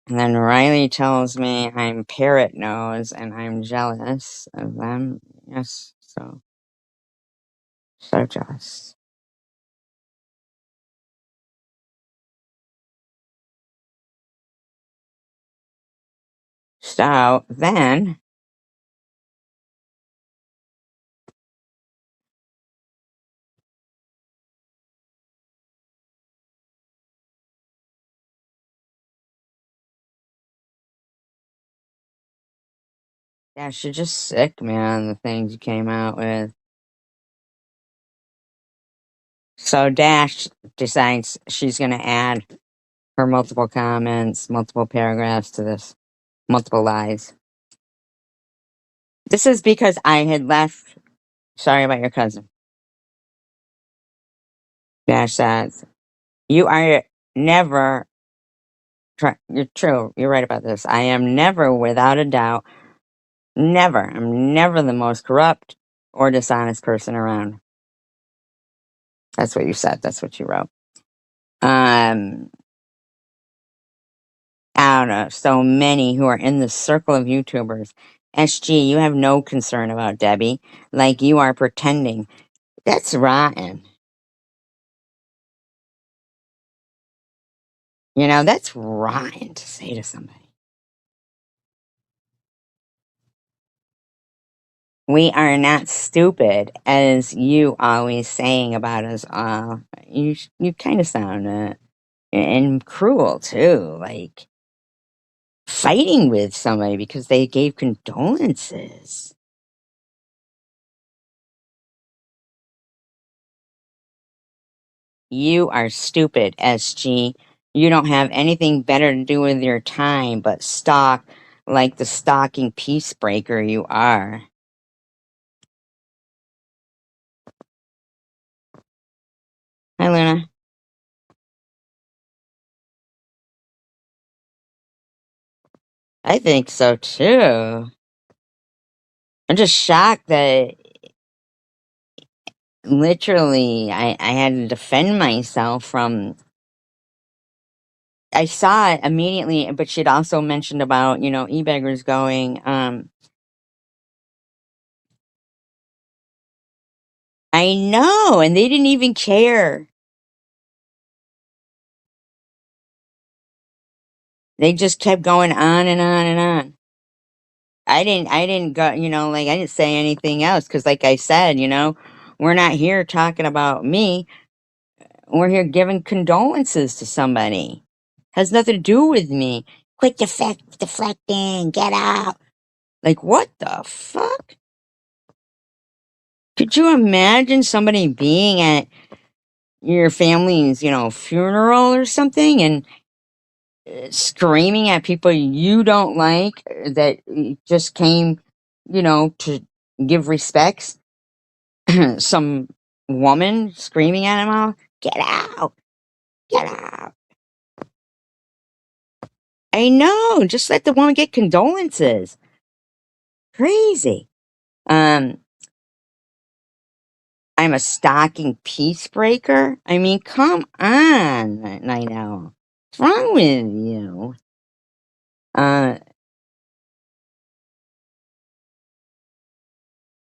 And then Riley tells me I'm parrot nose and I'm jealous of them. Yes, so jealous. So then, yeah, she's just sick, man, the things you came out with. So Dash decides she's going to add her multiple comments, multiple paragraphs to this, multiple lies. This is because I had left. Sorry about your cousin. Dash says, you are never, you're true, you're right about this. I am never, without a doubt, I'm never the most corrupt or dishonest person around. That's what you said. That's what you wrote. Out of so many who are in the circle of YouTubers, SG, you have no concern about Debbie, like you are pretending. That's rotten. That's rotten to say to somebody. We are not stupid, as you always saying about us all. You kind of sound and cruel too, like fighting with somebody because they gave condolences. You are stupid, SG. You don't have anything better to do with your time but stalk like the stalking peace breaker you are. Hi, Luna. I think so too. I'm just shocked that literally I had to defend myself from. I saw it immediately, but she'd also mentioned about, e-beggars going, I know, and they didn't even care. They just kept going on and on and on. I didn't go, like, I didn't say anything else because, like I said, we're not here talking about me. We're here giving condolences to somebody. Has nothing to do with me. Quit deflecting. Get out. Like, what the fuck? Could you imagine somebody being at your family's, funeral or something and screaming at people you don't like that just came, to give respects? Some woman screaming at him all, get out, get out. I know, just let the woman get condolences. Crazy. Um, I'm a stalking peace breaker. I mean, come on, Night Owl. What's wrong with you? Uh,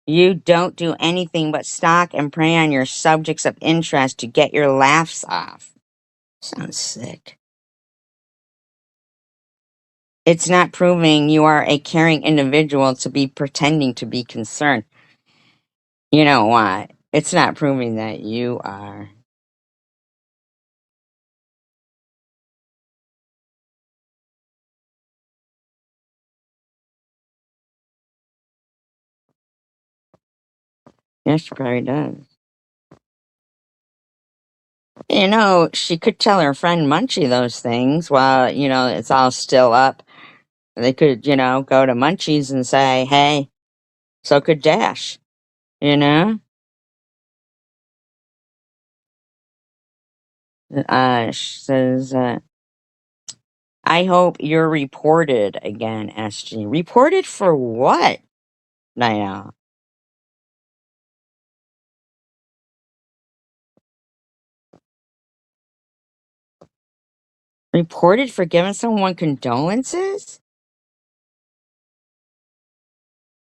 you don't do anything but stalk and prey on your subjects of interest to get your laughs off. Sounds sick. It's not proving you are a caring individual to be pretending to be concerned. You know what? It's not proving that you are. Yes, she probably does. She could tell her friend Munchie those things while, it's all still up. They could, go to Munchies and say, hey, so could Dash, you know? She says, I hope you're reported again, SG. Reported for what, Niall? Reported for giving someone condolences?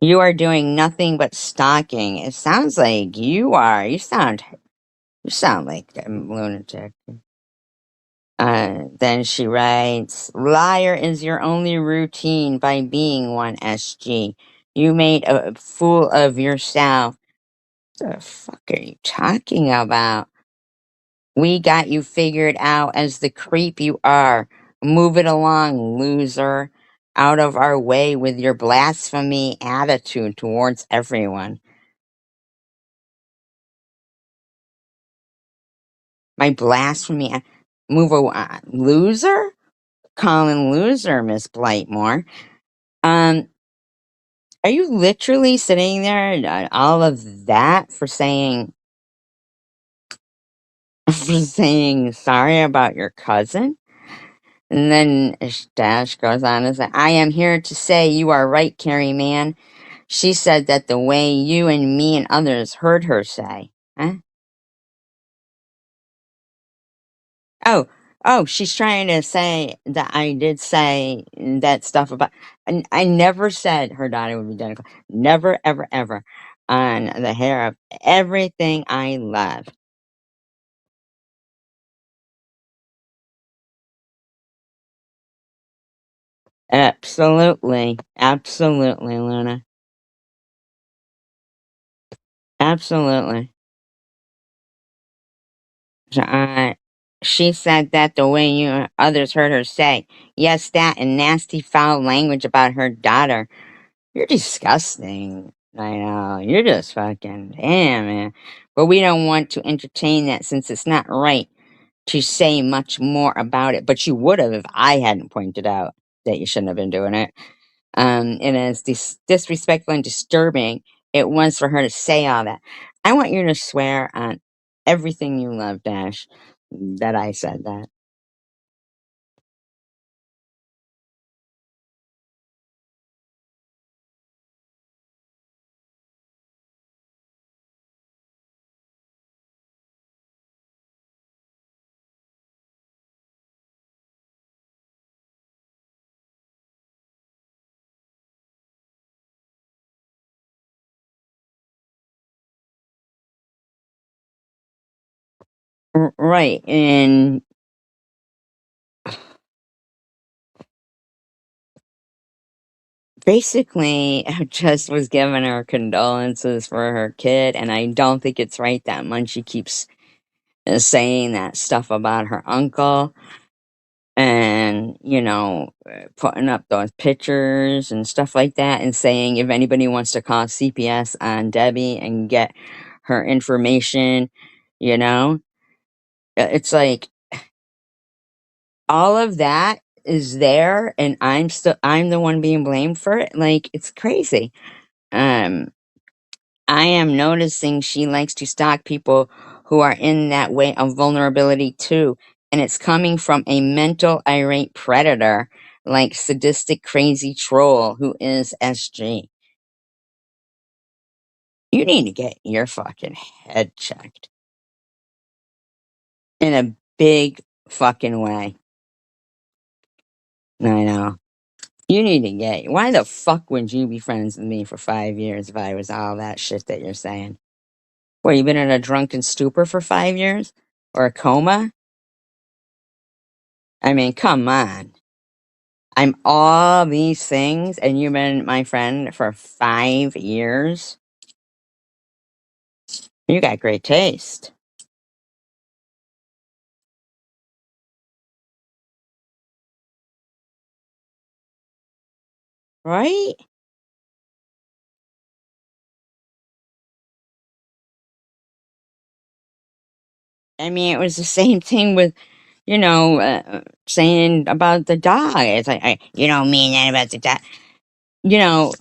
You are doing nothing but stalking. It sounds like you are. You sound like a lunatic. Then she writes, liar is your only routine by being one, SG. You made a fool of yourself. The fuck are you talking about? We got you figured out as the creep you are. Move it along, loser. Out of our way with your blasphemy attitude towards everyone. My blasphemy. Move a loser? Colin loser, Miss Blightmore. Um, are you literally sitting there all of that for saying for saying sorry about your cousin? And then Dash goes on and says, I am here to say you are right, Carrie man. She said that the way you and me and others heard her say. Huh? Oh, oh, she's trying to say that I did say that stuff about. And I never said her daughter would be identical. Never, ever, ever. On the hair of everything I love. Absolutely. Absolutely, Luna. Absolutely. So, she said that the way you others heard her say. Yes, that and nasty foul language about her daughter. You're disgusting. I know. You're just fucking damn, man. But we don't want to entertain that since it's not right to say much more about it. But you would have if I hadn't pointed out that you shouldn't have been doing it. And as disrespectful and disturbing it was for her to say all that. I want you to swear on everything you love, Dash, that I said that. Right. And basically just was giving her condolences for her kid, and I don't think it's right that Munchie keeps saying that stuff about her uncle and, putting up those pictures and stuff like that and saying if anybody wants to call CPS on Debbie and get her information, you know, it's like all of that is there and I'm the one being blamed for it. Like it's crazy. Um I am noticing she likes to stalk people who are in that way of vulnerability too. And it's coming from a mental irate predator, like sadistic crazy troll who is SG. You need to get your fucking head checked in a big fucking way. I know. You need to get. Why the fuck would you be friends with me for 5 years if I was all that shit that you're saying? What, you been in a drunken stupor for 5 years? Or a coma? I mean, come on. I'm all these things, and you've been my friend for 5 years? You got great taste, right? I mean, it was the same thing with, saying about the dog. It's like, you don't mean that about the dog. You know,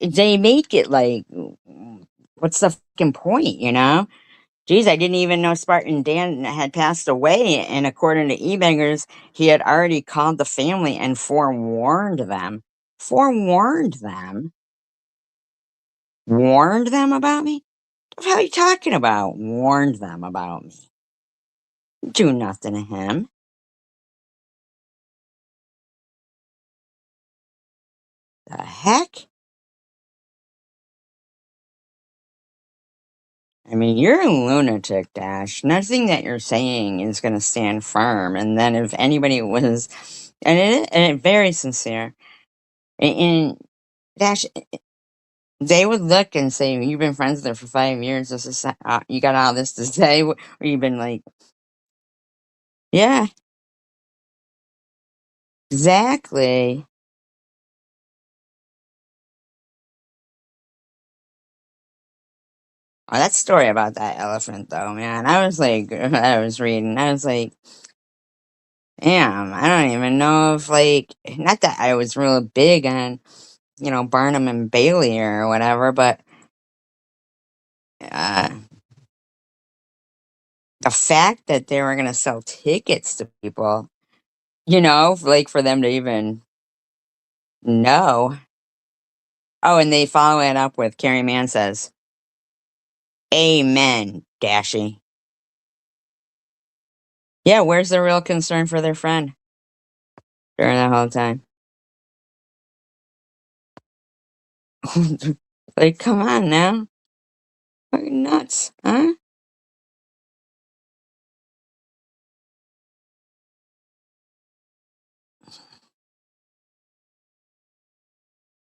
they make it like, what's the fucking point, you know? Geez, I didn't even know Spartan Dan had passed away. And according to eBangers, he had already called the family and forewarned them. Forewarned them? Warned them about me? What the hell are you talking about? Warned them about me. Do nothing to him. The heck? I mean, you're a lunatic, Dash. Nothing that you're saying is going to stand firm. And then if anybody was, and it very sincere, and Dash, they would look and say, "You've been friends with her for 5 years. This is you got all this to say." Or you've been like, "Yeah, exactly." Oh, that story about that elephant, though, man. I was like, I was reading. I was like, damn. I don't even know if like, not that I was real big on, Barnum and Bailey or whatever, but uh, the fact that they were gonna sell tickets to people, like for them to even know. Oh, and they follow it up with Carrie Mann says, "Amen, Dashy." Yeah, where's the real concern for their friend during that whole time? Like, come on now, fucking nuts, huh?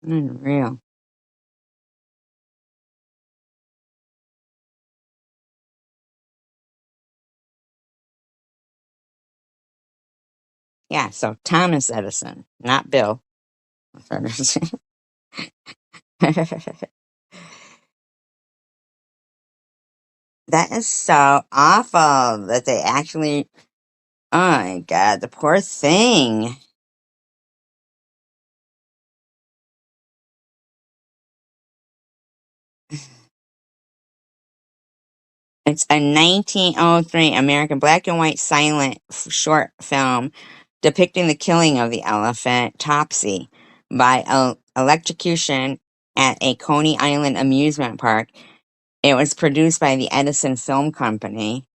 Unreal. Yeah, so Thomas Edison, not Bill. That is so awful that they actually. Oh my god, the poor thing. It's a 1903 American black and white silent short film depicting the killing of the elephant Topsy by electrocution at a Coney Island amusement park. It was produced by the Edison Film Company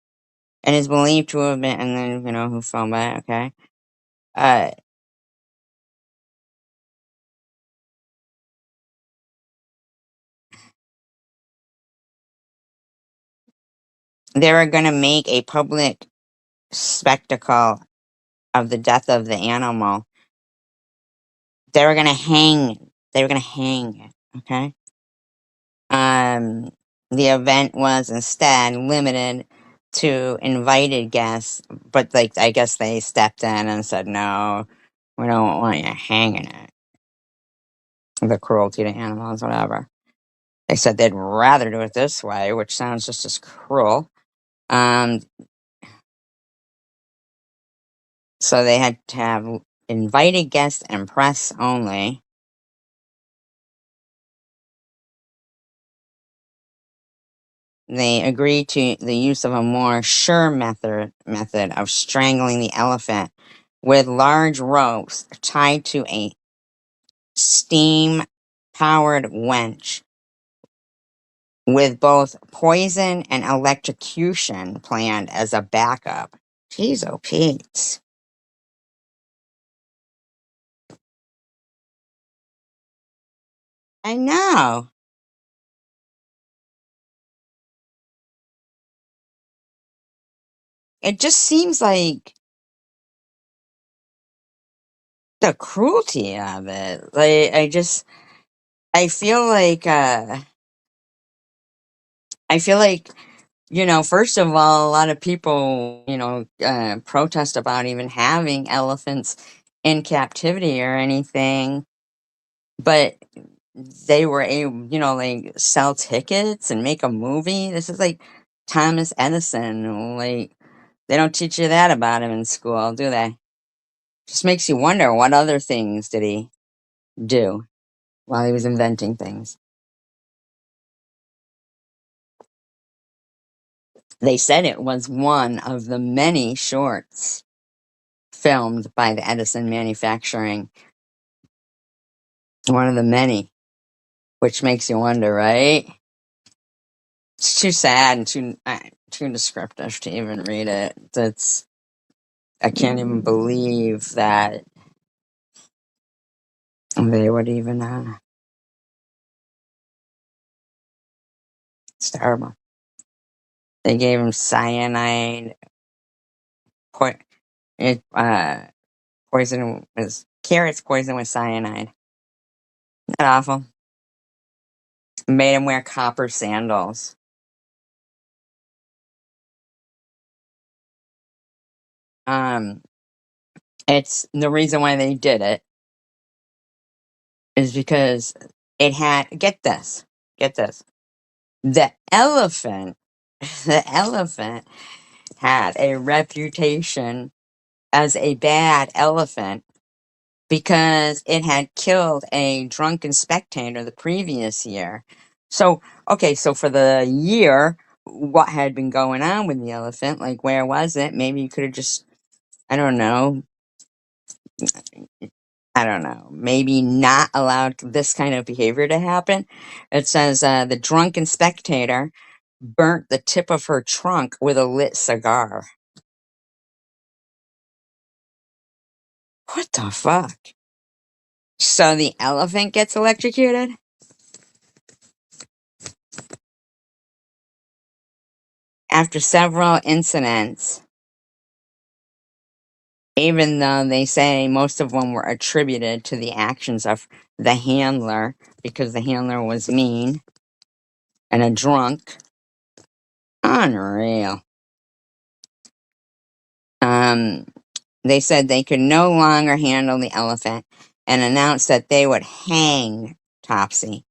and is believed to have been, and then, who filmed it, okay? Uh, they were going to make a public spectacle of the death of the animal. They were going to hang They were going to hang it. Okay. Um, the event was instead limited to invited guests, but like I guess they stepped in and said, "No, we don't want you hanging it." The cruelty to animals, whatever. They said they'd rather do it this way, which sounds just as cruel. Um, so they had to have invited guests and press only. They agreed to the use of a more sure method of strangling the elephant with large ropes tied to a steam powered winch with both poison and electrocution planned as a backup. Jeez, oh Pete. I know. It just seems like the cruelty of it. Like I feel like I feel like, first of all, a lot of people, protest about even having elephants in captivity or anything, but they were able, like sell tickets and make a movie. This is like Thomas Edison. Like, they don't teach you that about him in school, do they? Just makes you wonder what other things did he do while he was inventing things. They said it was one of the many shorts filmed by the Edison Manufacturing. One of the many, which makes you wonder, right? It's too sad and too descriptive to even read it. I can't even believe that they would even. It's terrible. They gave him cyanide. Po- poison was carrots poisoned with cyanide. Not awful. Made him wear copper sandals. Um, it's the reason why they did it is because it had, get this. The elephant, the elephant had a reputation as a bad elephant because it had killed a drunken spectator the previous year. So, okay, so for the year, what had been going on with the elephant? Like, where was it? Maybe you could have just, I don't know, maybe not allowed this kind of behavior to happen. It says the drunken spectator burnt the tip of her trunk with a lit cigar. What the fuck? So the elephant gets electrocuted? After several incidents, even though they say most of them were attributed to the actions of the handler because the handler was mean and a drunk. Unreal. Um, they said they could no longer handle the elephant and announced that they would hang Topsy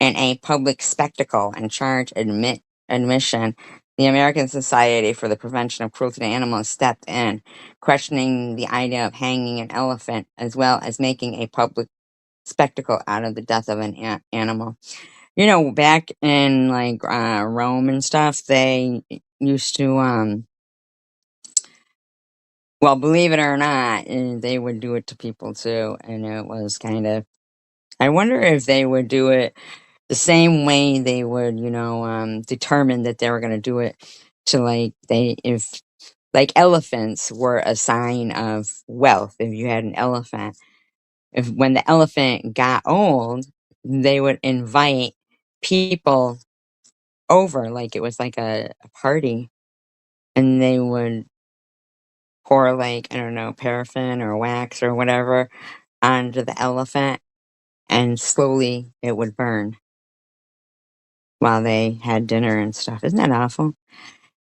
in a public spectacle and charge admission. The American Society for the Prevention of Cruelty to Animals stepped in, questioning the idea of hanging an elephant as well as making a public spectacle out of the death of an animal. Back in like Rome and stuff, they used to well, believe it or not, they would do it to people too, and it was kind of. I wonder if they would do it the same way they would, determine that they were going to do it to if like elephants were a sign of wealth. If you had an elephant, if when the elephant got old, they would invite people over, like it was like a party, and they would pour like I don't know paraffin or wax or whatever onto the elephant and slowly it would burn while they had dinner and stuff. Isn't that awful?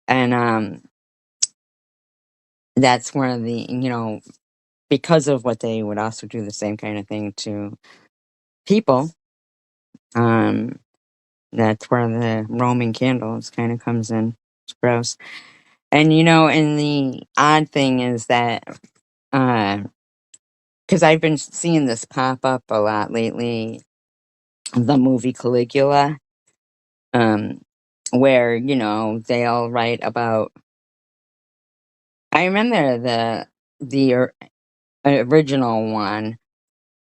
And that's one of the, because of what they would also do the same kind of thing to people. Um, that's where the Roman candles kind of comes in. It's gross. And and the odd thing is that because I've been seeing this pop up a lot lately, the movie Caligula, um, where they'll write about. I remember the original one.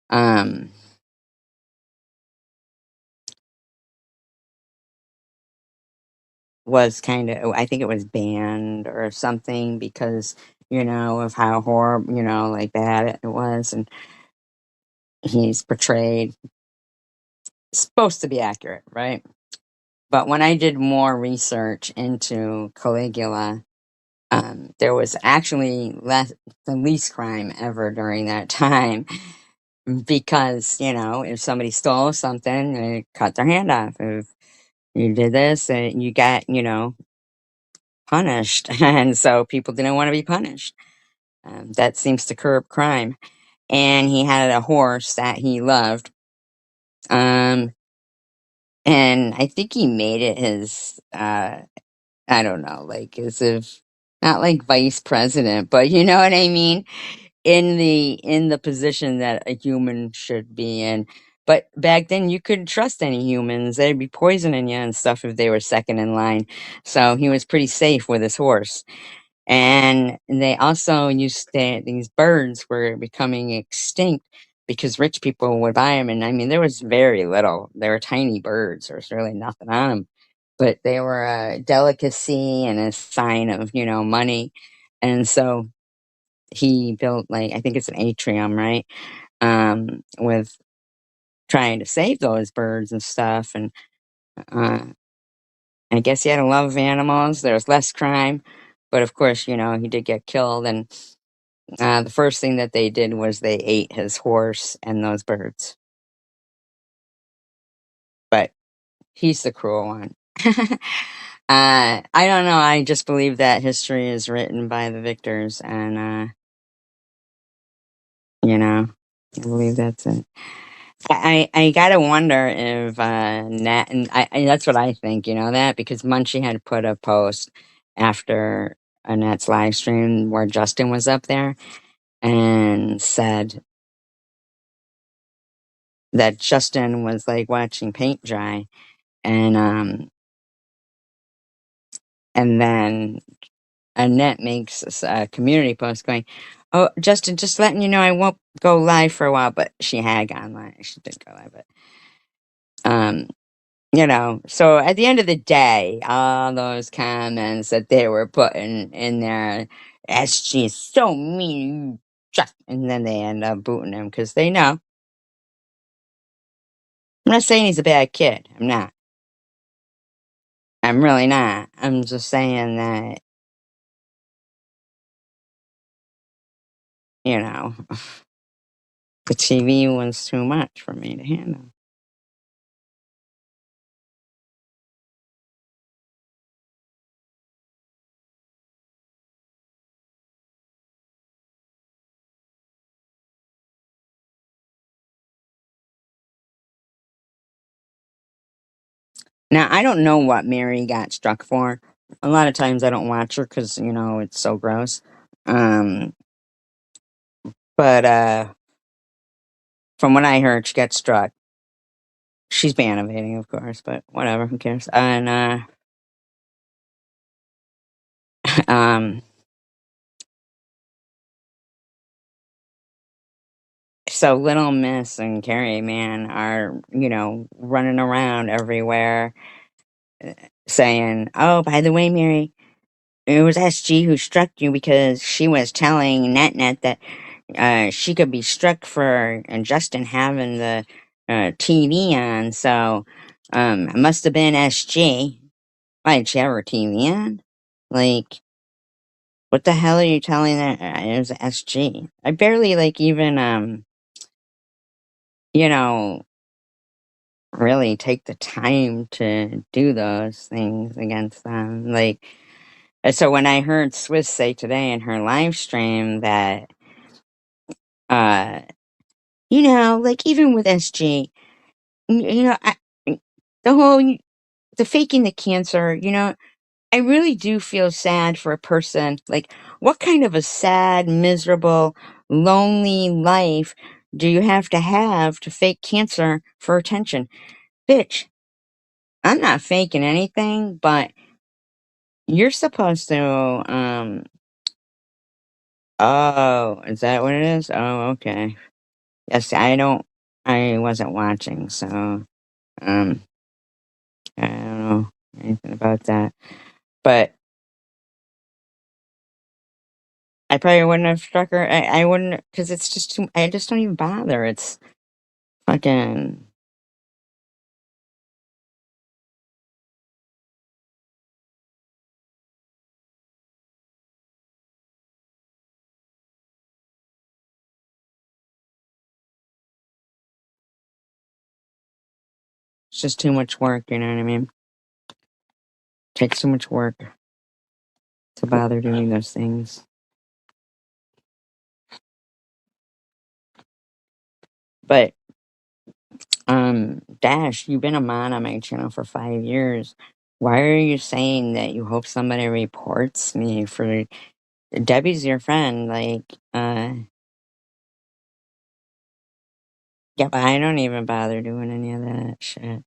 Um, was kind of, I think it was banned or something because of how horrible, like bad it was, and he's portrayed supposed to be accurate, right? But when I did more research into Caligula, there was actually the least crime ever during that time because if somebody stole something, they cut their hand off. If you did this, you got punished, and so people didn't want to be punished. That seems to curb crime. And he had a horse that he loved. Um, and I think he made it his, I don't know, like as if not like vice president, but you know what I mean? In the position that a human should be in. But back then you couldn't trust any humans. They'd be poisoning you and stuff if they were second in line. So he was pretty safe with his horse. And they also used these birds were becoming extinct because rich people would buy them. And I mean, there was very little. They were tiny birds. There was really nothing on them, but they were a delicacy and a sign of, money. And so he built, like, I think it's an atrium, right? With trying to save those birds and stuff. And uh, I guess he had a love of animals. There was less crime. But of course, he did get killed. And the first thing that they did was they ate his horse and those birds. But he's the cruel one. I don't know. I just believe that history is written by the victors, and I believe that's it. I gotta wonder if Nat, and that's what I think. That because Munchie had put a post after Annette's live stream where Justin was up there and said that Justin was like watching paint dry, and then Annette makes a community post going, "Oh, Justin, just letting you know I won't go live for a while," but she had gone live. She did go live, but um, So at the end of the day, all those comments that they were putting in there, SG is so mean, and then they end up booting him because they know. I'm not saying he's a bad kid. I'm not. I'm really not. I'm just saying that you know the TV was too much for me to handle. Now, I don't know what Mary got struck for. A lot of times I don't watch her because, it's so gross. Um, but from what I heard, she got struck. She's ban evading, of course, but whatever, who cares? And um, so Little Miss and Carrie, man, are running around everywhere saying, "Oh, by the way, Mary, it was SG who struck you because she was telling Net that she could be struck for Justin having the TV on. So it must have been SG. Why did she have her TV on? Like, what the hell are you telling that it was SG? I barely like even you know really take the time to do those things against them. Like, so when I heard Swiss say today in her live stream that, uh, like even with SG, the whole, the faking the cancer, I really do feel sad for a person. Like, what kind of a sad, miserable, lonely life do you have to fake cancer for attention? Bitch, I'm not faking anything, but you're supposed to, oh, is that what it is? Oh, okay. Yes, I wasn't watching, so, um, I don't know anything about that. But I probably wouldn't have struck her. I wouldn't, because it's just too, I just don't even bother. It's fucking, it's just too much work, you know what I mean? Takes too much work to bother doing those things. But Dash, you've been a mod on my channel for 5 years. Why are you saying that you hope somebody reports me for Debbie's your friend? Like, yeah, but I don't even bother doing any of that shit.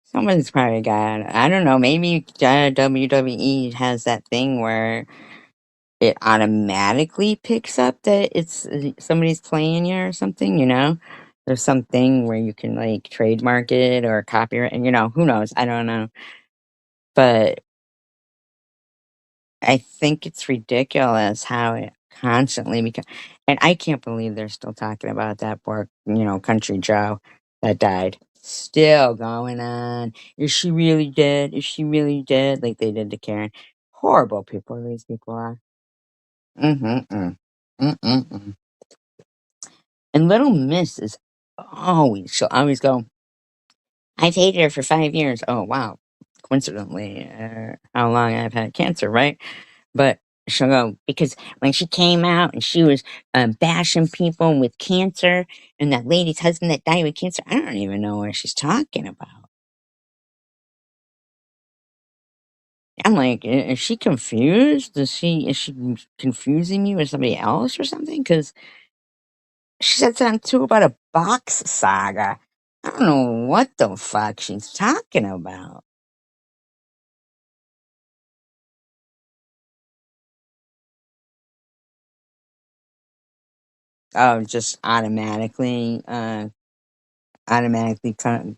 Someone's probably got, I don't know, maybe WWE has that thing where it automatically picks up that it's somebody's playing you or something, you know? There's something where you can like trademark it or copyright, and who knows? I don't know. But I think it's ridiculous how it constantly becomes, and I can't believe they're still talking about that poor, Country Joe that died. Still going on. Is she really dead? Is she really dead? Like they did to Karen. Horrible people these people are. Mm-hmm. Mm-mm. And Little Miss is she'll always go, I've hated her for 5 years. Oh, wow. Coincidentally, how long I've had cancer, right? But she'll go, because when she came out and she was bashing people with cancer and that lady's husband that died with cancer, I don't even know what she's talking about. I'm like, is she confused? Is she confusing me with somebody else or something? Because she said something too about a box saga. I don't know what the fuck she's talking about. Oh, just automatically kind of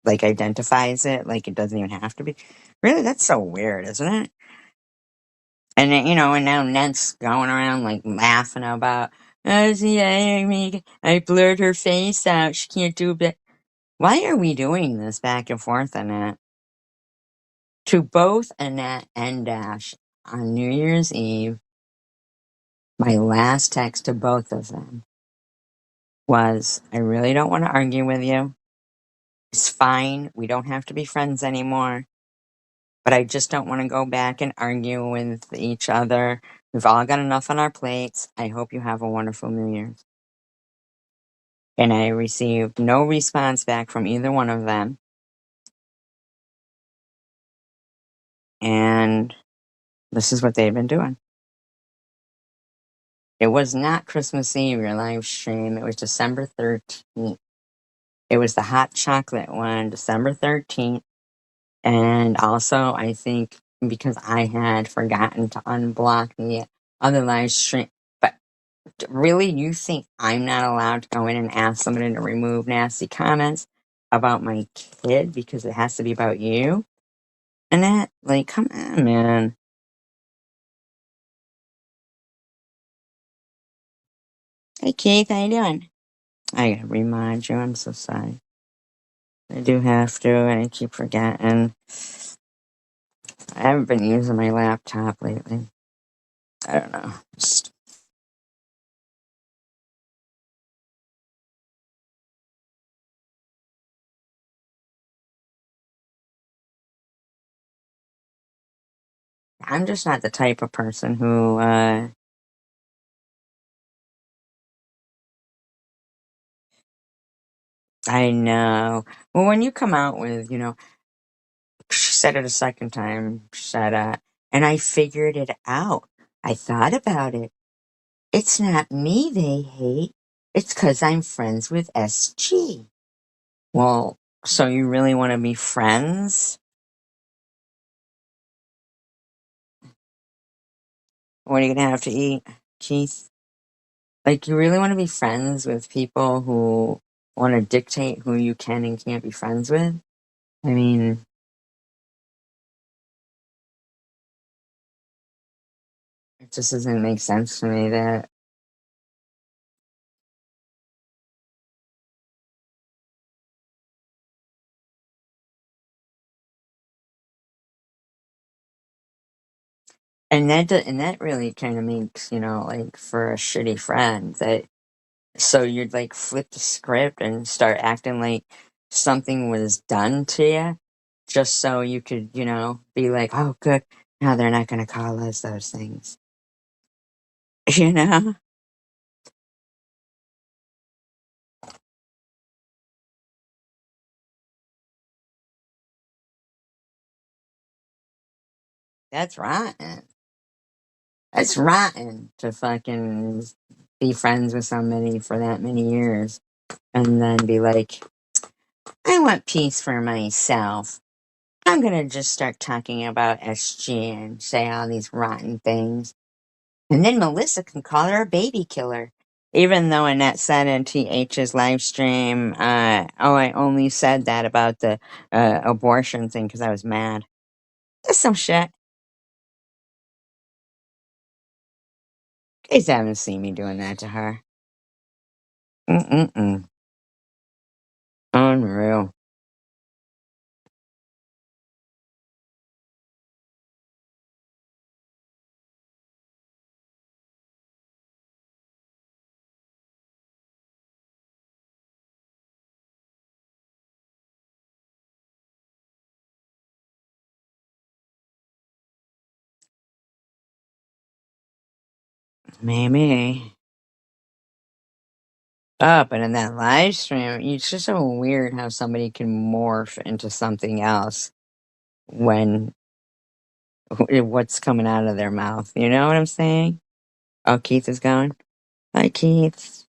like identifies it, like it doesn't even have to be. Really, that's so weird, isn't it? And then, and now Ned's going around like laughing about, oh, see, I blurred her face out. She can't do it. Why are we doing this back and forth, Annette? To both Annette and Dash on New Year's Eve, my last text to both of them was, I really don't want to argue with you. It's fine. We don't have to be friends anymore. But I just don't want to go back and argue with each other. We've all got enough on our plates. I hope you have a wonderful New Year's. And I received no response back from either one of them. And this is what they've been doing. It was not Christmas Eve, your live stream. It was December 13th. It was the hot chocolate one, December 13th. And also, I think because I had forgotten to unblock the other live stream. But really, you think I'm not allowed to go in and ask somebody to remove nasty comments about my kid because it has to be about you? And that, like, come on, man. Hey, Keith, how you doing? I gotta remind you, I'm so sorry. I do have to, and I keep forgetting. I haven't been using my laptop lately. I don't know. Just I'm just not the type of person who, I know. Well, when you come out with, she said it a second time, she said, and I figured it out. I thought about it. It's not me they hate. It's 'cause I'm friends with SG. Well, so you really want to be friends? What are you gonna have to eat, Keith? Like, you really want to be friends with people who want to dictate who you can and can't be friends with? I mean, it just doesn't make sense to me that. And that really kind of makes, like, for a shitty friend that, so you'd like flip the script and start acting like something was done to you just so you could, be like, oh, good. Now they're not going to call us those things. You know? That's rotten. That's rotten to fucking be friends with somebody for that many years and then be like, I want peace for myself. I'm going to just start talking about SG and say all these rotten things. And then Melissa can call her a baby killer. Even though Annette said in TH's live stream, oh, I only said that about the abortion thing because I was mad. That's some shit. You guys haven't seen me doing that to her. Mm-mm-mm. Unreal. Maybe. Oh, but in that live stream, it's just so weird how somebody can morph into something else when what's coming out of their mouth. You know what I'm saying? Oh, Keith is gone. Hi, Keith.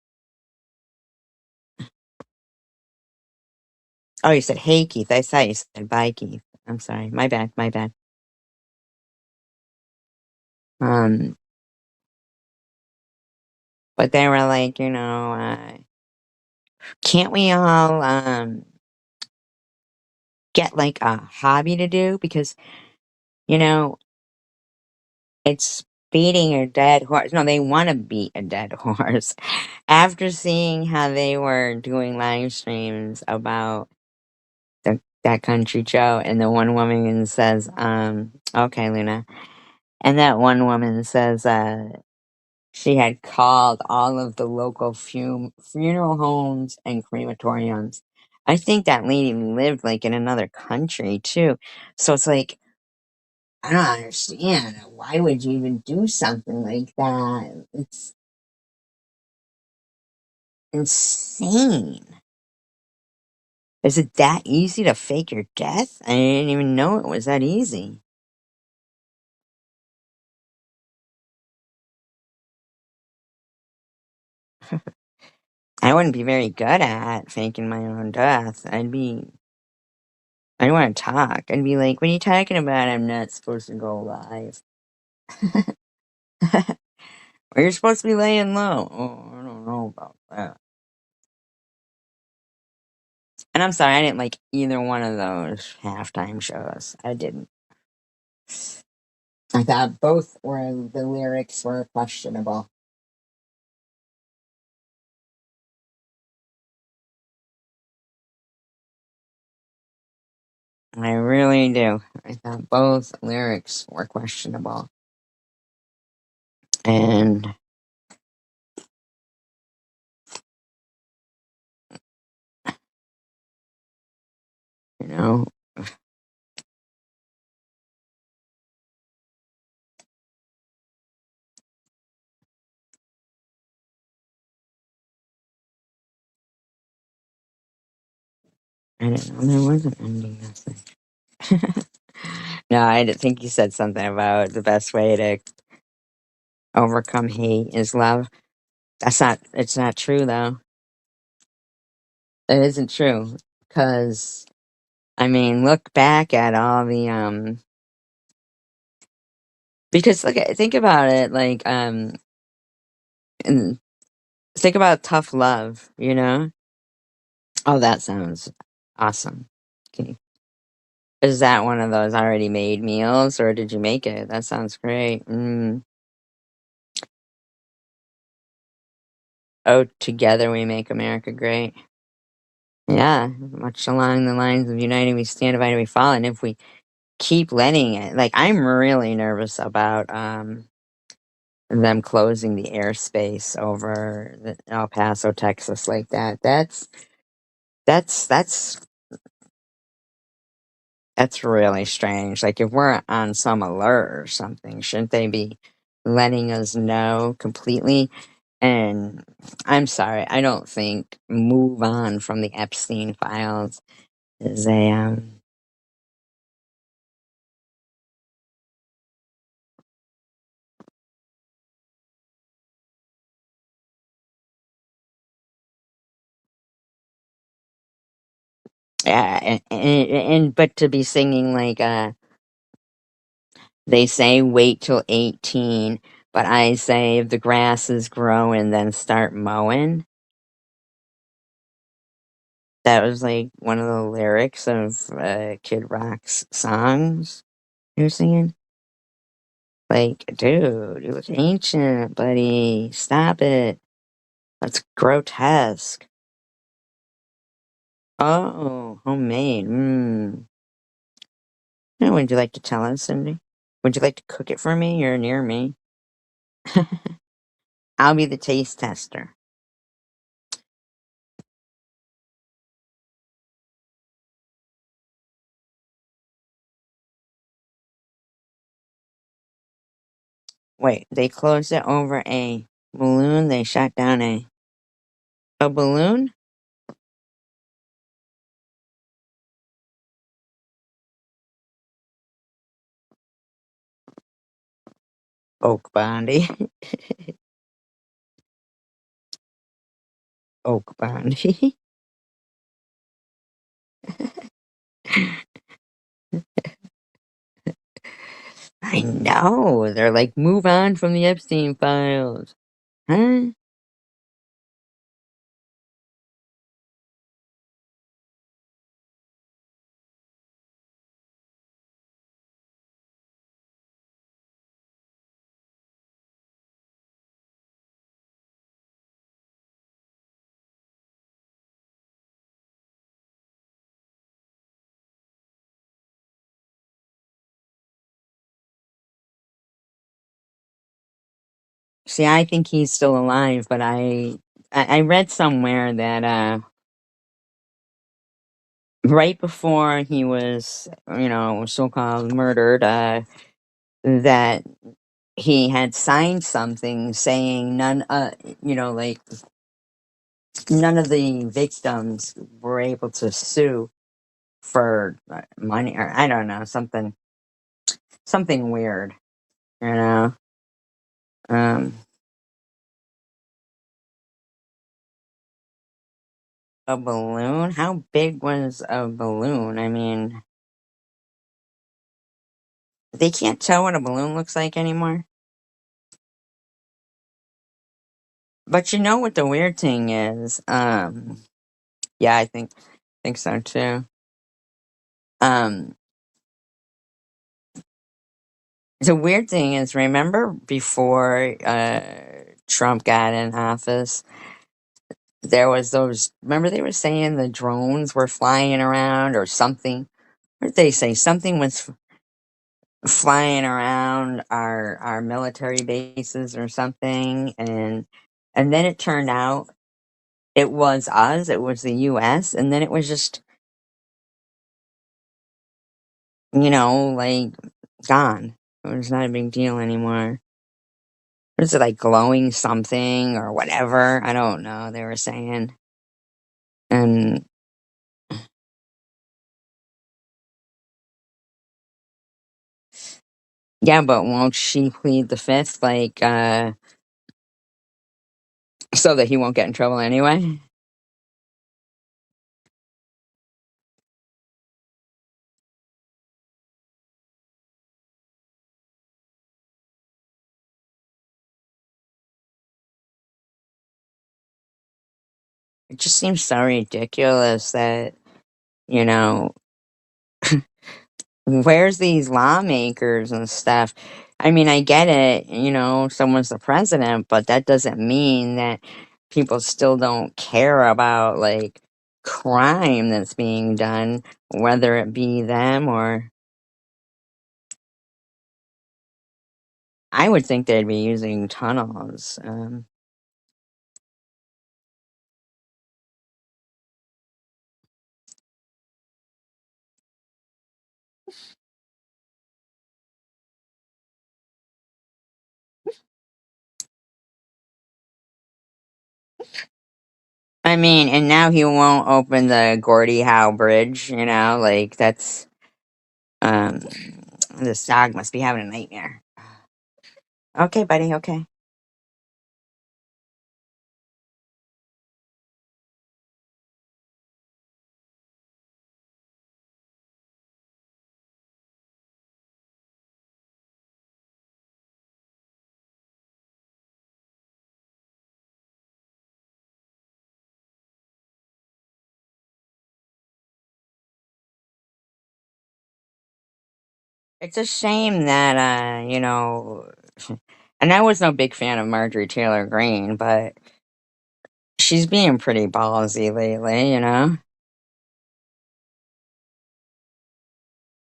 Oh, you said, hey, Keith. I thought you said, bye, Keith. I'm sorry. My bad. My bad. Um, but they were like, can't we all, get like a hobby to do? Because, you know, it's beating a dead horse. No, they want to beat a dead horse. After seeing how they were doing live streams about that country Joe, and the one woman says, okay, Luna. And that one woman says, she had called all of the local funeral homes and crematoriums. I think that lady lived like in another country too. So it's like, I don't understand. Why would you even do something like that? It's insane. Is it that easy to fake your death? I didn't even know it was that easy. I wouldn't be very good at faking my own death. I'd want to talk. I'd be like, what are you talking about? I'm not supposed to go live. Or you're supposed to be laying low. Oh, I don't know about that. And I'm sorry, I didn't like either one of those halftime shows. I didn't. I thought both were the lyrics were questionable. I really do. I thought both lyrics were questionable. And, you know, I didn't know there was an ending message. No, I think you said something about the best way to overcome hate is love. It's not true though. It isn't true. Because, I mean, look back at all the, because think about it, like, and think about tough love, you know? Oh, that sounds awesome. Okay. Is that one of those already made meals or did you make it? That sounds great. Oh, together we make America great. Yeah, much along the lines of uniting we stand, divided we fall. And if we keep letting it, like, I'm really nervous about them closing the airspace over El Paso, Texas, like that. That's that's that's really strange. Like, if we're on some alert or something, shouldn't they be letting us know completely? And I'm sorry, I don't think move on from the Epstein files is a yeah, and but to be singing like they say wait till 18, but I say if the grass is growing, then start mowing. That was like one of the lyrics of Kid Rock's songs he was singing. Like, dude, you look ancient, buddy. Stop it. That's grotesque. Oh, homemade. Now, would you like to tell us, Cindy? Would you like to cook it for me? You're near me. I'll be the taste tester. Wait, they closed it over a balloon? They shot down a balloon? Oak Bondi. Oak Bondi. I know. They're like, move on from the Epstein files. Huh? See, I think he's still alive, but I read somewhere that right before he was, so-called murdered, that he had signed something saying like none of the victims were able to sue for money or I don't know, something weird, you know. Um, a balloon? How big was a balloon? I mean, they can't tell what a balloon looks like anymore. But you know what the weird thing is? Yeah, I think so too. Um, the weird thing is, remember before Trump got in office, there was those. Remember they were saying the drones were flying around or something. What did they say? Something was flying around our military bases or something, and then it turned out it was us. It was the U.S. And then it was just like gone. It was not a big deal anymore. Was it like glowing something or whatever? I don't know. They were saying, and Yeah, but won't she plead the fifth, like, so that he won't get in trouble anyway? It just seems so ridiculous that, you know, where's these lawmakers and stuff? I mean, I get it, someone's the president, but that doesn't mean that people still don't care about, like, crime that's being done, whether it be them or I would think they'd be using tunnels. I mean, and now he won't open the Gordie Howe Bridge, like that's um this dog must be having a nightmare. Okay, buddy, okay. It's a shame that and I was no big fan of Marjorie Taylor Greene, but she's being pretty ballsy lately.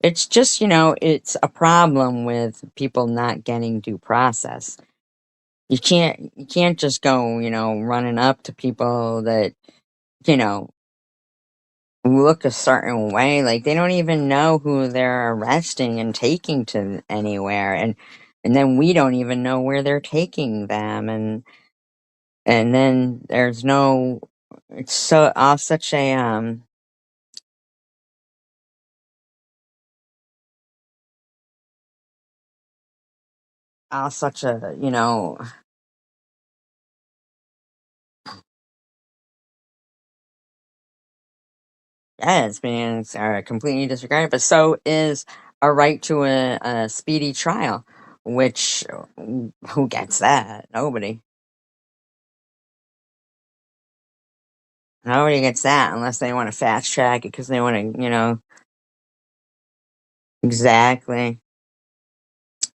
It's just, it's a problem with people not getting due process. You can't just go, running up to people that, you know, look a certain way. Like they don't even know who they're arresting and taking to anywhere, and then we don't even know where they're taking them, and then there's no. It's so all such a all such a yeah, it's being completely disregarded. But so is a right to a speedy trial, which who gets that? Nobody. Nobody gets that unless they want to fast track it because they want to, exactly.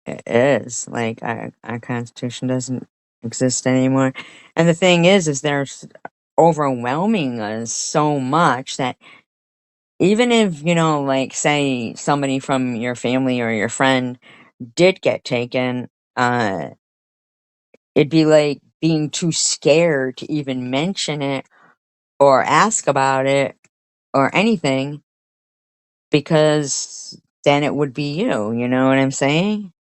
It is like our constitution doesn't exist anymore, and the thing is there's overwhelming us so much that even if like say somebody from your family or your friend did get taken, uh, it'd be like being too scared to even mention it or ask about it or anything because then it would be you. You know what I'm saying?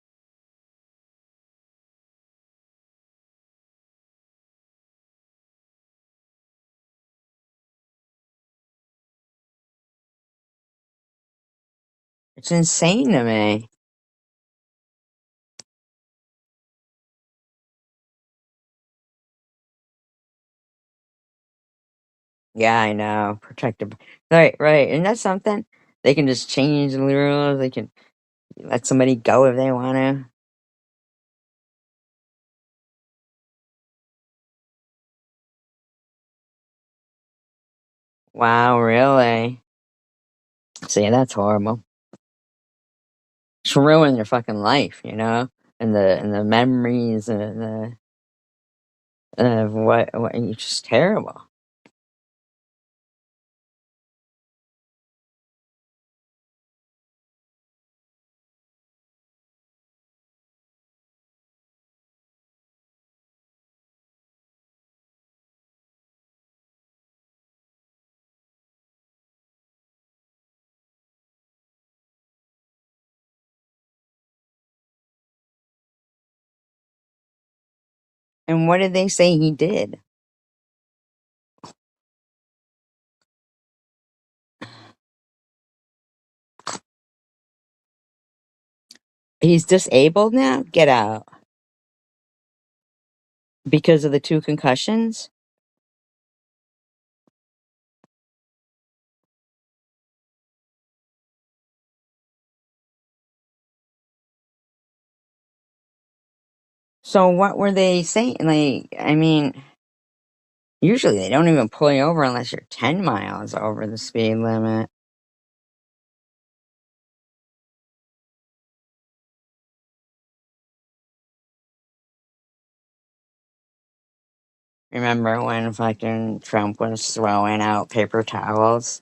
It's insane to me. Yeah, I know. Protected. Right, right. And that's something. They can just change the rules. They can let somebody go if they want to. Wow, really? See, that's horrible. It's ruin their fucking life, and the memories and the of what it's just terrible. And what did they say he did? He's disabled now? Get out. Because of the 2 concussions? So what were they saying? Like, I mean, usually they don't even pull you over unless you're 10 miles over the speed limit. Remember when fucking Trump was throwing out paper towels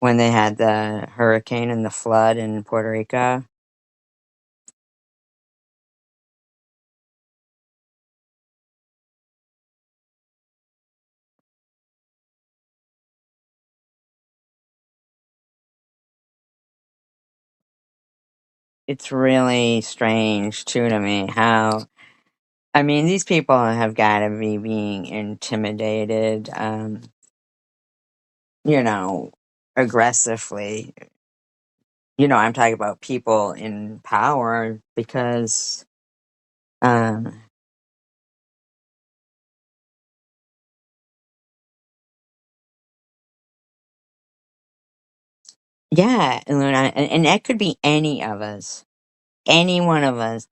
when they had the hurricane and the flood in Puerto Rico? It's really strange, too, to me how, I mean, these people have got to be being intimidated, you know, aggressively. I'm talking about people in power because, um, yeah, Luna, and that could be any of us, any one of us,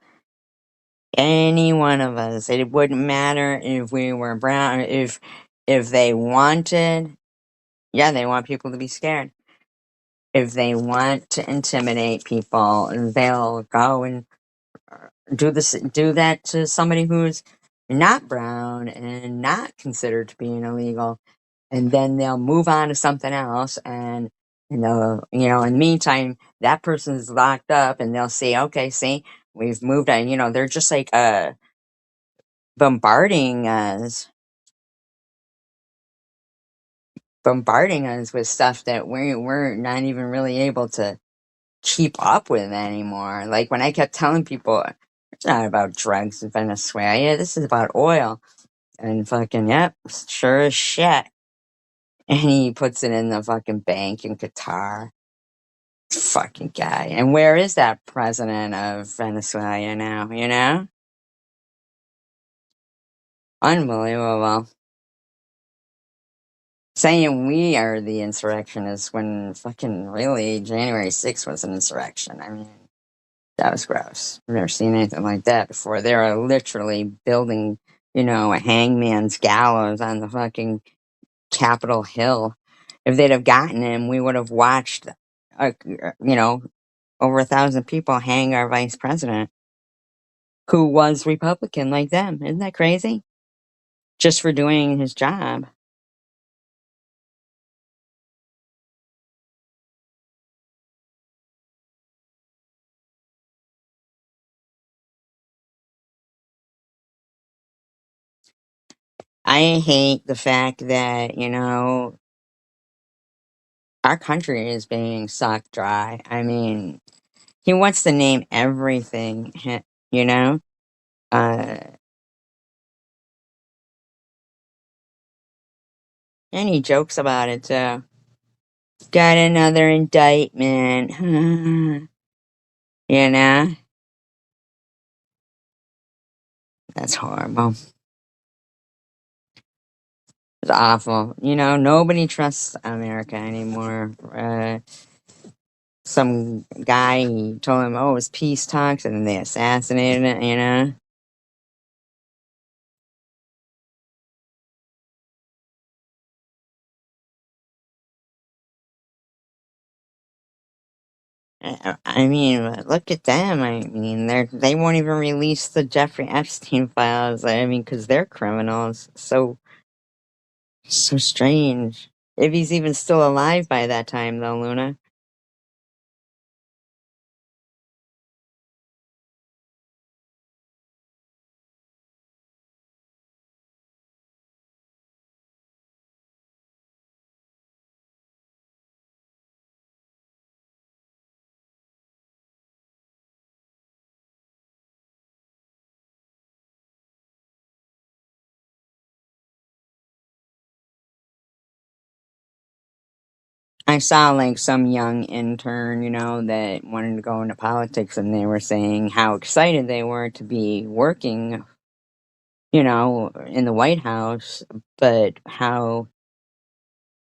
any one of us. It wouldn't matter if we were brown, if they wanted, yeah, they want people to be scared. If they want to intimidate people, they'll go and do that to somebody who's not brown and not considered to be an illegal, and then they'll move on to something else, and in the meantime that person's locked up, and they'll say, okay, see, we've moved on. They're just like bombarding us bombarding us with stuff that we're not even really able to keep up with anymore. Like when I kept telling people it's not about drugs in Venezuela, this is about oil. And fucking, yep, sure as shit. And he puts it in the fucking bank in Qatar. Fucking guy. And where is that president of Venezuela now, Unbelievable. Saying we are the insurrectionists when fucking really January 6th was an insurrection. I mean, that was gross. I've never seen anything like that before. They are literally building, a hangman's gallows on the fucking Capitol Hill. If they'd have gotten him, we would have watched, over 1,000 people hang our vice president, who was Republican like them. Isn't that crazy? Just for doing his job. I hate the fact that, our country is being sucked dry. I mean, he wants to name everything, you know? Uh, and he jokes about it too. Got another indictment. you know? That's horrible. It's awful. Nobody trusts America anymore. Some guy, he told him, oh, it was peace talks, and then they assassinated it. I mean, look at them. I mean, they won't even release the Jeffrey Epstein files. I mean, because they're criminals. So strange. If he's even still alive by that time, though, Luna. I saw like some young intern, that wanted to go into politics, and they were saying how excited they were to be working, in the White House, but how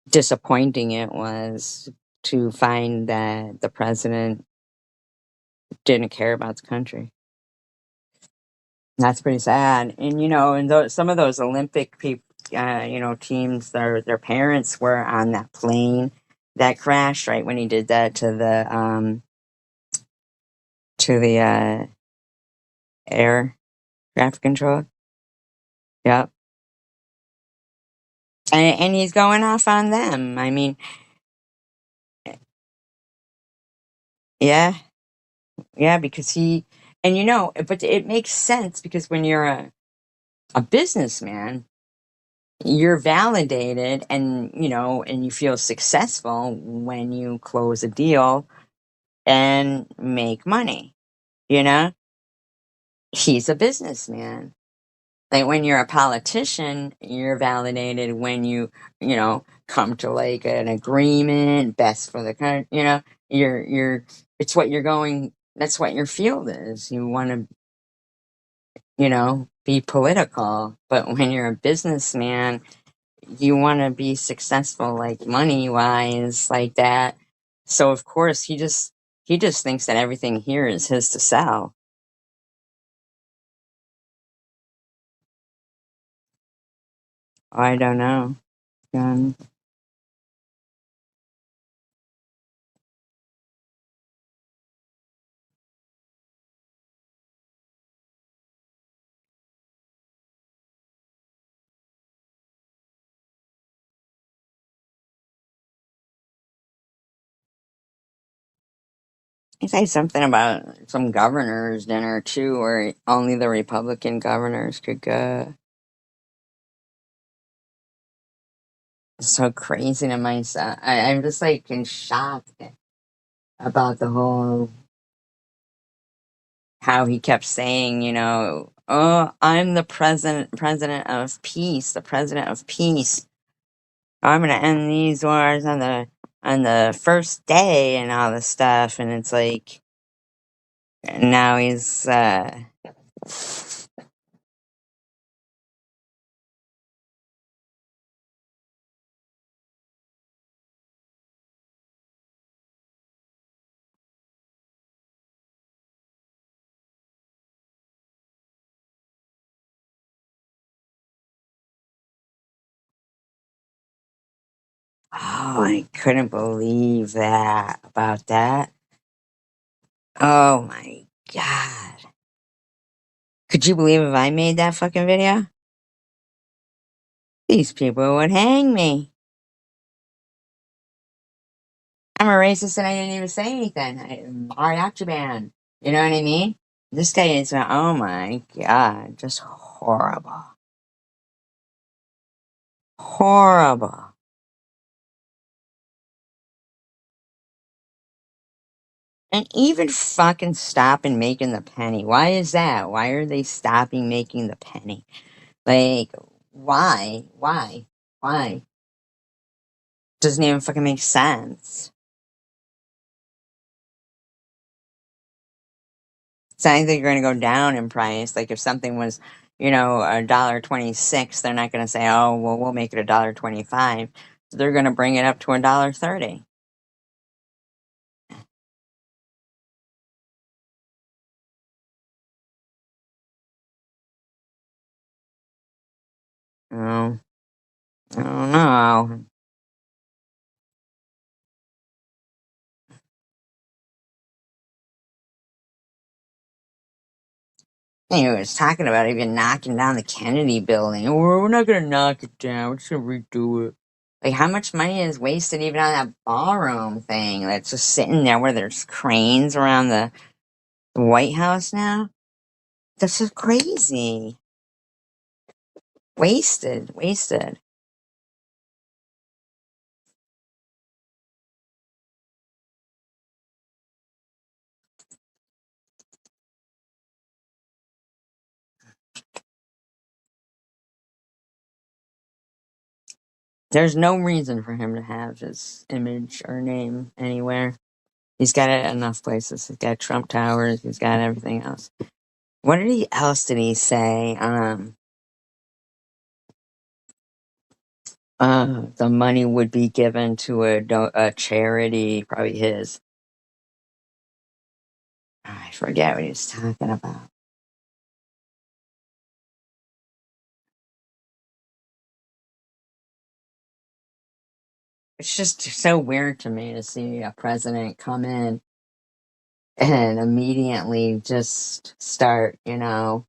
disappointing it was to find that the president didn't care about the country. That's pretty sad. And some of those Olympic people, teams, their parents were on that plane that crashed right when he did that to the air traffic control. Yep. And he's going off on them. I mean, yeah, yeah, because but it makes sense because when you're a businessman, you're validated and you feel successful when you close a deal and make money. You know, he's a businessman. Like when you're a politician, you're validated when come to like an agreement, best for the country. You're it's what you're going. That's what your field is. You want to be political, but when you're a businessman, you want to be successful, like money wise, like that. So of course he just thinks that everything here is his to sell. I don't know. Um, he said something about some governor's dinner too, where only the Republican governors could go. It's so crazy to myself. I'm just like in shock about the whole how he kept saying, oh, I'm the president of peace, the president of peace. I'm gonna end these wars on the first day and all this stuff, and it's like now he's oh, I couldn't believe that about that. Oh my god. Could you believe if I made that fucking video? These people would hang me. I'm a racist and I didn't even say anything. Mariachi. You know what I mean? This guy is, oh my god, just horrible. Horrible. And even fucking stopping making the penny. Why is that? Why are they stopping making the penny? Like, why? Why? Why? Doesn't even fucking make sense. It's not like they're going to go down in price. Like if something was, $1.26, they're not going to say, "Oh, well, we'll make it $1.25." They're going to bring it up to $1.30. Oh, I don't know. He was talking about even knocking down the Kennedy building. Oh, we're not going to knock it down. We're just going to redo it. Like, how much money is wasted even on that ballroom thing that's just sitting there where there's cranes around the White House now? That's just crazy. Wasted, wasted. There's no reason for him to have his image or name anywhere. He's got it at enough places. He's got Trump Towers. He's got everything else. What else did he say? The money would be given to a charity, probably his. I forget what he was talking about. It's just so weird to me to see a president come in and immediately just start, wanting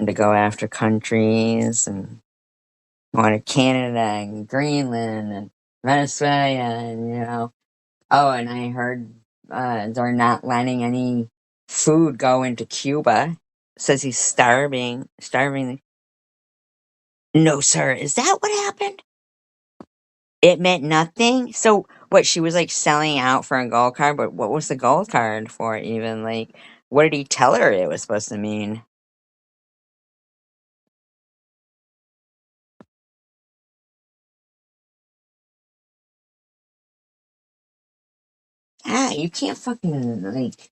to go after countries and going to Canada and Greenland and Venezuela and, oh, and I heard they're not letting any food go into Cuba. Says he's starving. No, sir. Is that what happened? It meant nothing. So what? She was like selling out for a gold card, but what was the gold card for? Even like, what did he tell her it was supposed to mean? Ah, you can't fucking like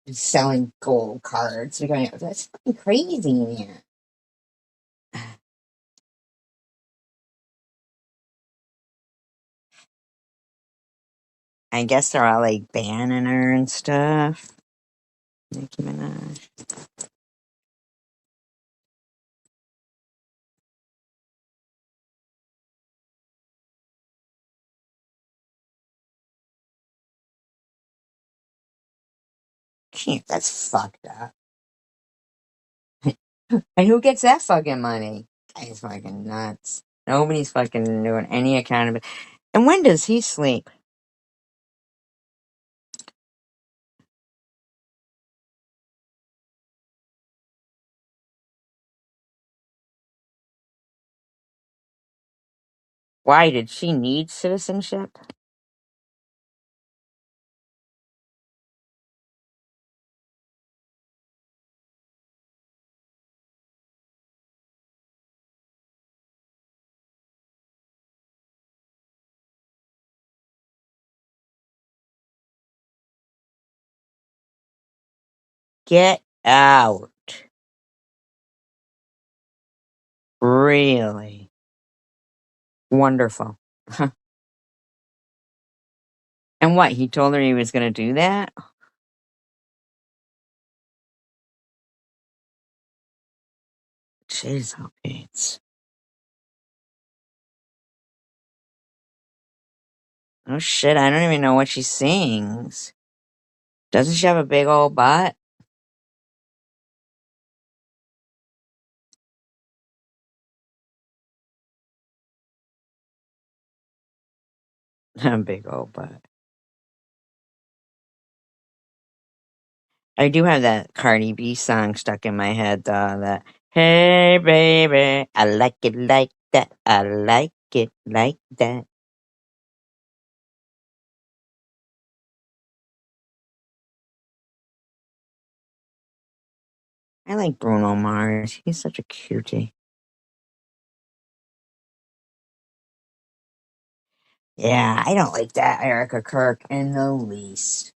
be selling gold cards. That's fucking crazy, man. I guess they're all like banning her and stuff. Nicki Minaj. Can't. That's fucked up. And who gets that fucking money? He's fucking nuts. Nobody's fucking doing any accountability. And when does he sleep? Why did she need citizenship? Get out. Really? Wonderful. And what? He told her he was going to do that? Jeez, oh, Pete. Oh shit, I don't even know what she sings. Doesn't she have a big old butt? A big old butt. I do have that Cardi B song stuck in my head, though. That, hey baby, I like it like that. I like it like that. I like Bruno Mars. He's such a cutie. Yeah, I don't like that Erica Kirk in the least.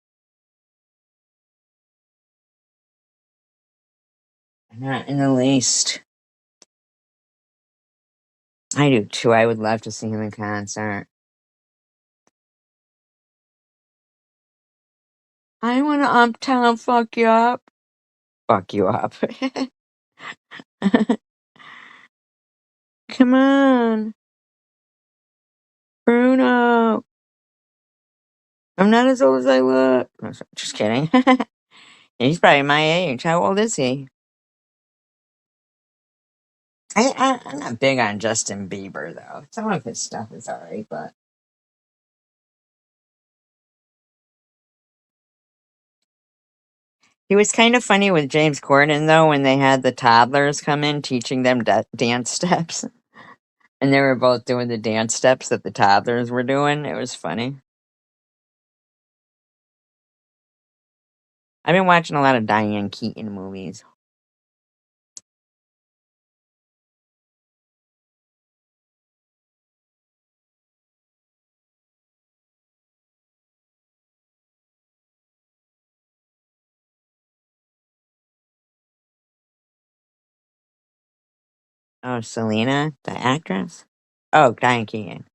Not in the least. I do too. I would love to see him in concert. I want to uptown fuck you up. Fuck you up. Come on, Bruno. I'm not as old as I look. Just kidding. He's probably my age. How old is he? I'm not big on Justin Bieber though. Some of his stuff is alright, but he was kind of funny with James Corden though when they had the toddlers come in teaching them dance steps, and they were both doing the dance steps that the toddlers were doing. It was funny. I've been watching a lot of Diane Keaton movies. Oh, Selena, the actress? Oh, Diane Keaton.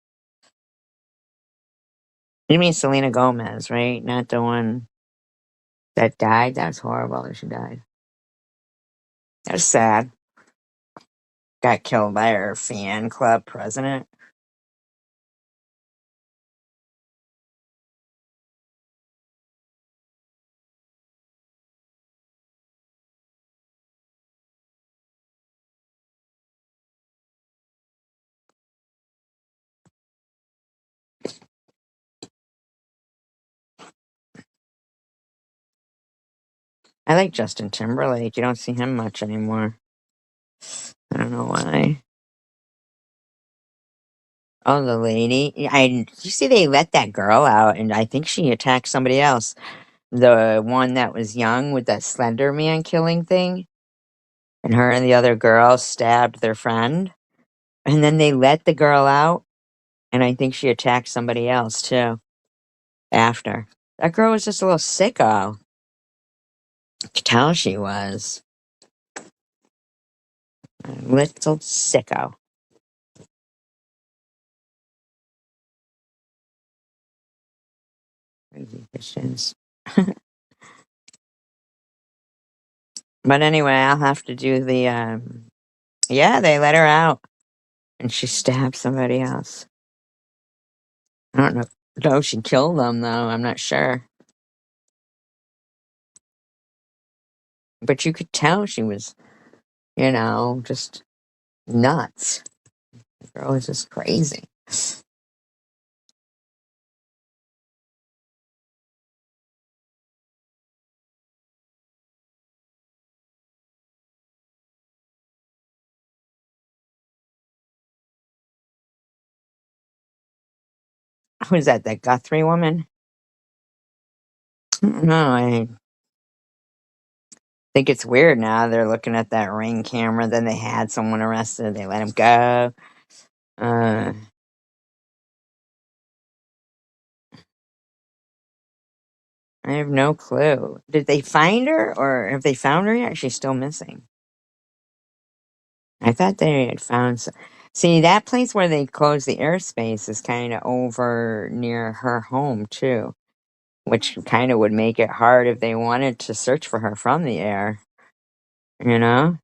You mean Selena Gomez, right? Not the one that died? That's horrible that she died. That was sad. Got killed by her fan club president. I like Justin Timberlake. You don't see him much anymore. I don't know why. Oh, the lady. You see they let that girl out, and I think she attacked somebody else. The one that was young with that Slender Man killing thing, and her and the other girl stabbed their friend, and then they let the girl out, and I think she attacked somebody else too after. That girl was just a little sicko. You could tell she was a little sicko. Crazy bitches. But anyway, I'll have to do the. Yeah, they let her out, and she stabbed somebody else. I don't know. No, she killed them though. I'm not sure, but you could tell she was, just nuts. The girl was just crazy. Who's that? That Guthrie woman? I don't know. I think it's weird now. They're looking at that ring camera. Then they had someone arrested. They let him go. Uh, I have no clue. Did they find her, or have they found her yet? She's still missing. I thought they had found. See, that place where they closed the airspace is kind of over near her home too, which kind of would make it hard if they wanted to search for her from the air. You know,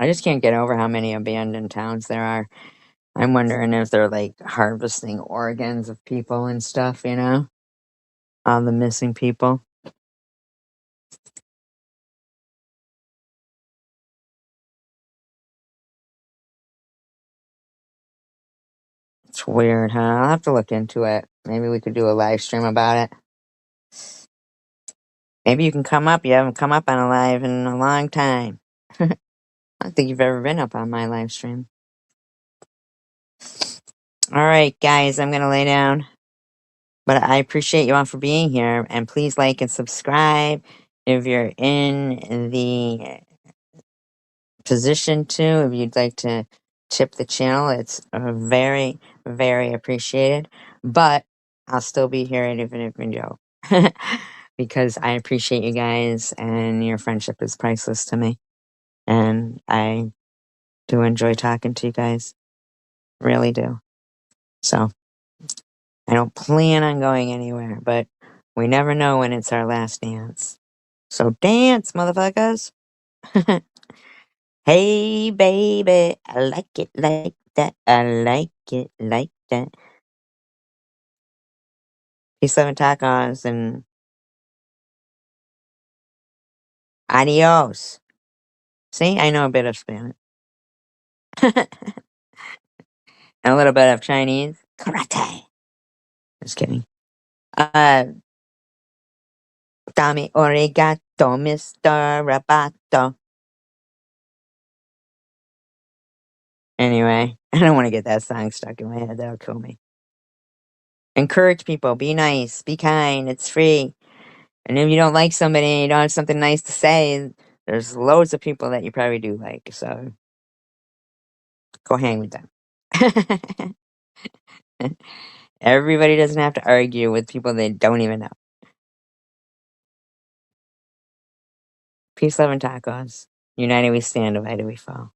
I just can't get over how many abandoned towns there are. I'm wondering if they're like harvesting organs of people and stuff. All the missing people. It's weird, huh? I'll have to look into it. Maybe we could do a live stream about it. Maybe you can come up. You haven't come up on a live in a long time. I don't think you've ever been up on my live stream. All right, guys, I'm going to lay down. But I appreciate you all for being here. And please like and subscribe if you're in the position to. If you'd like to tip the channel, it's very, very appreciated. But I'll still be here even if you don't. Because I appreciate you guys and your friendship is priceless to me. And I do enjoy talking to you guys. Really do. So I don't plan on going anywhere, but we never know when it's our last dance. So dance, motherfuckers. Hey, baby, I like it like that. I like it like that. Peace, love, and tacos, and adios. See, I know a bit of Spanish. And a little bit of Chinese. Karate. Just kidding. Dame origato, Mr. Roboto. Anyway, I don't want to get that song stuck in my head. That'll kill me. Encourage people. Be nice. Be kind. It's free. And if you don't like somebody and you don't have something nice to say, there's loads of people that you probably do like. So go hang with them. Everybody doesn't have to argue with people they don't even know. Peace, love, and tacos. United we stand, divided we fall.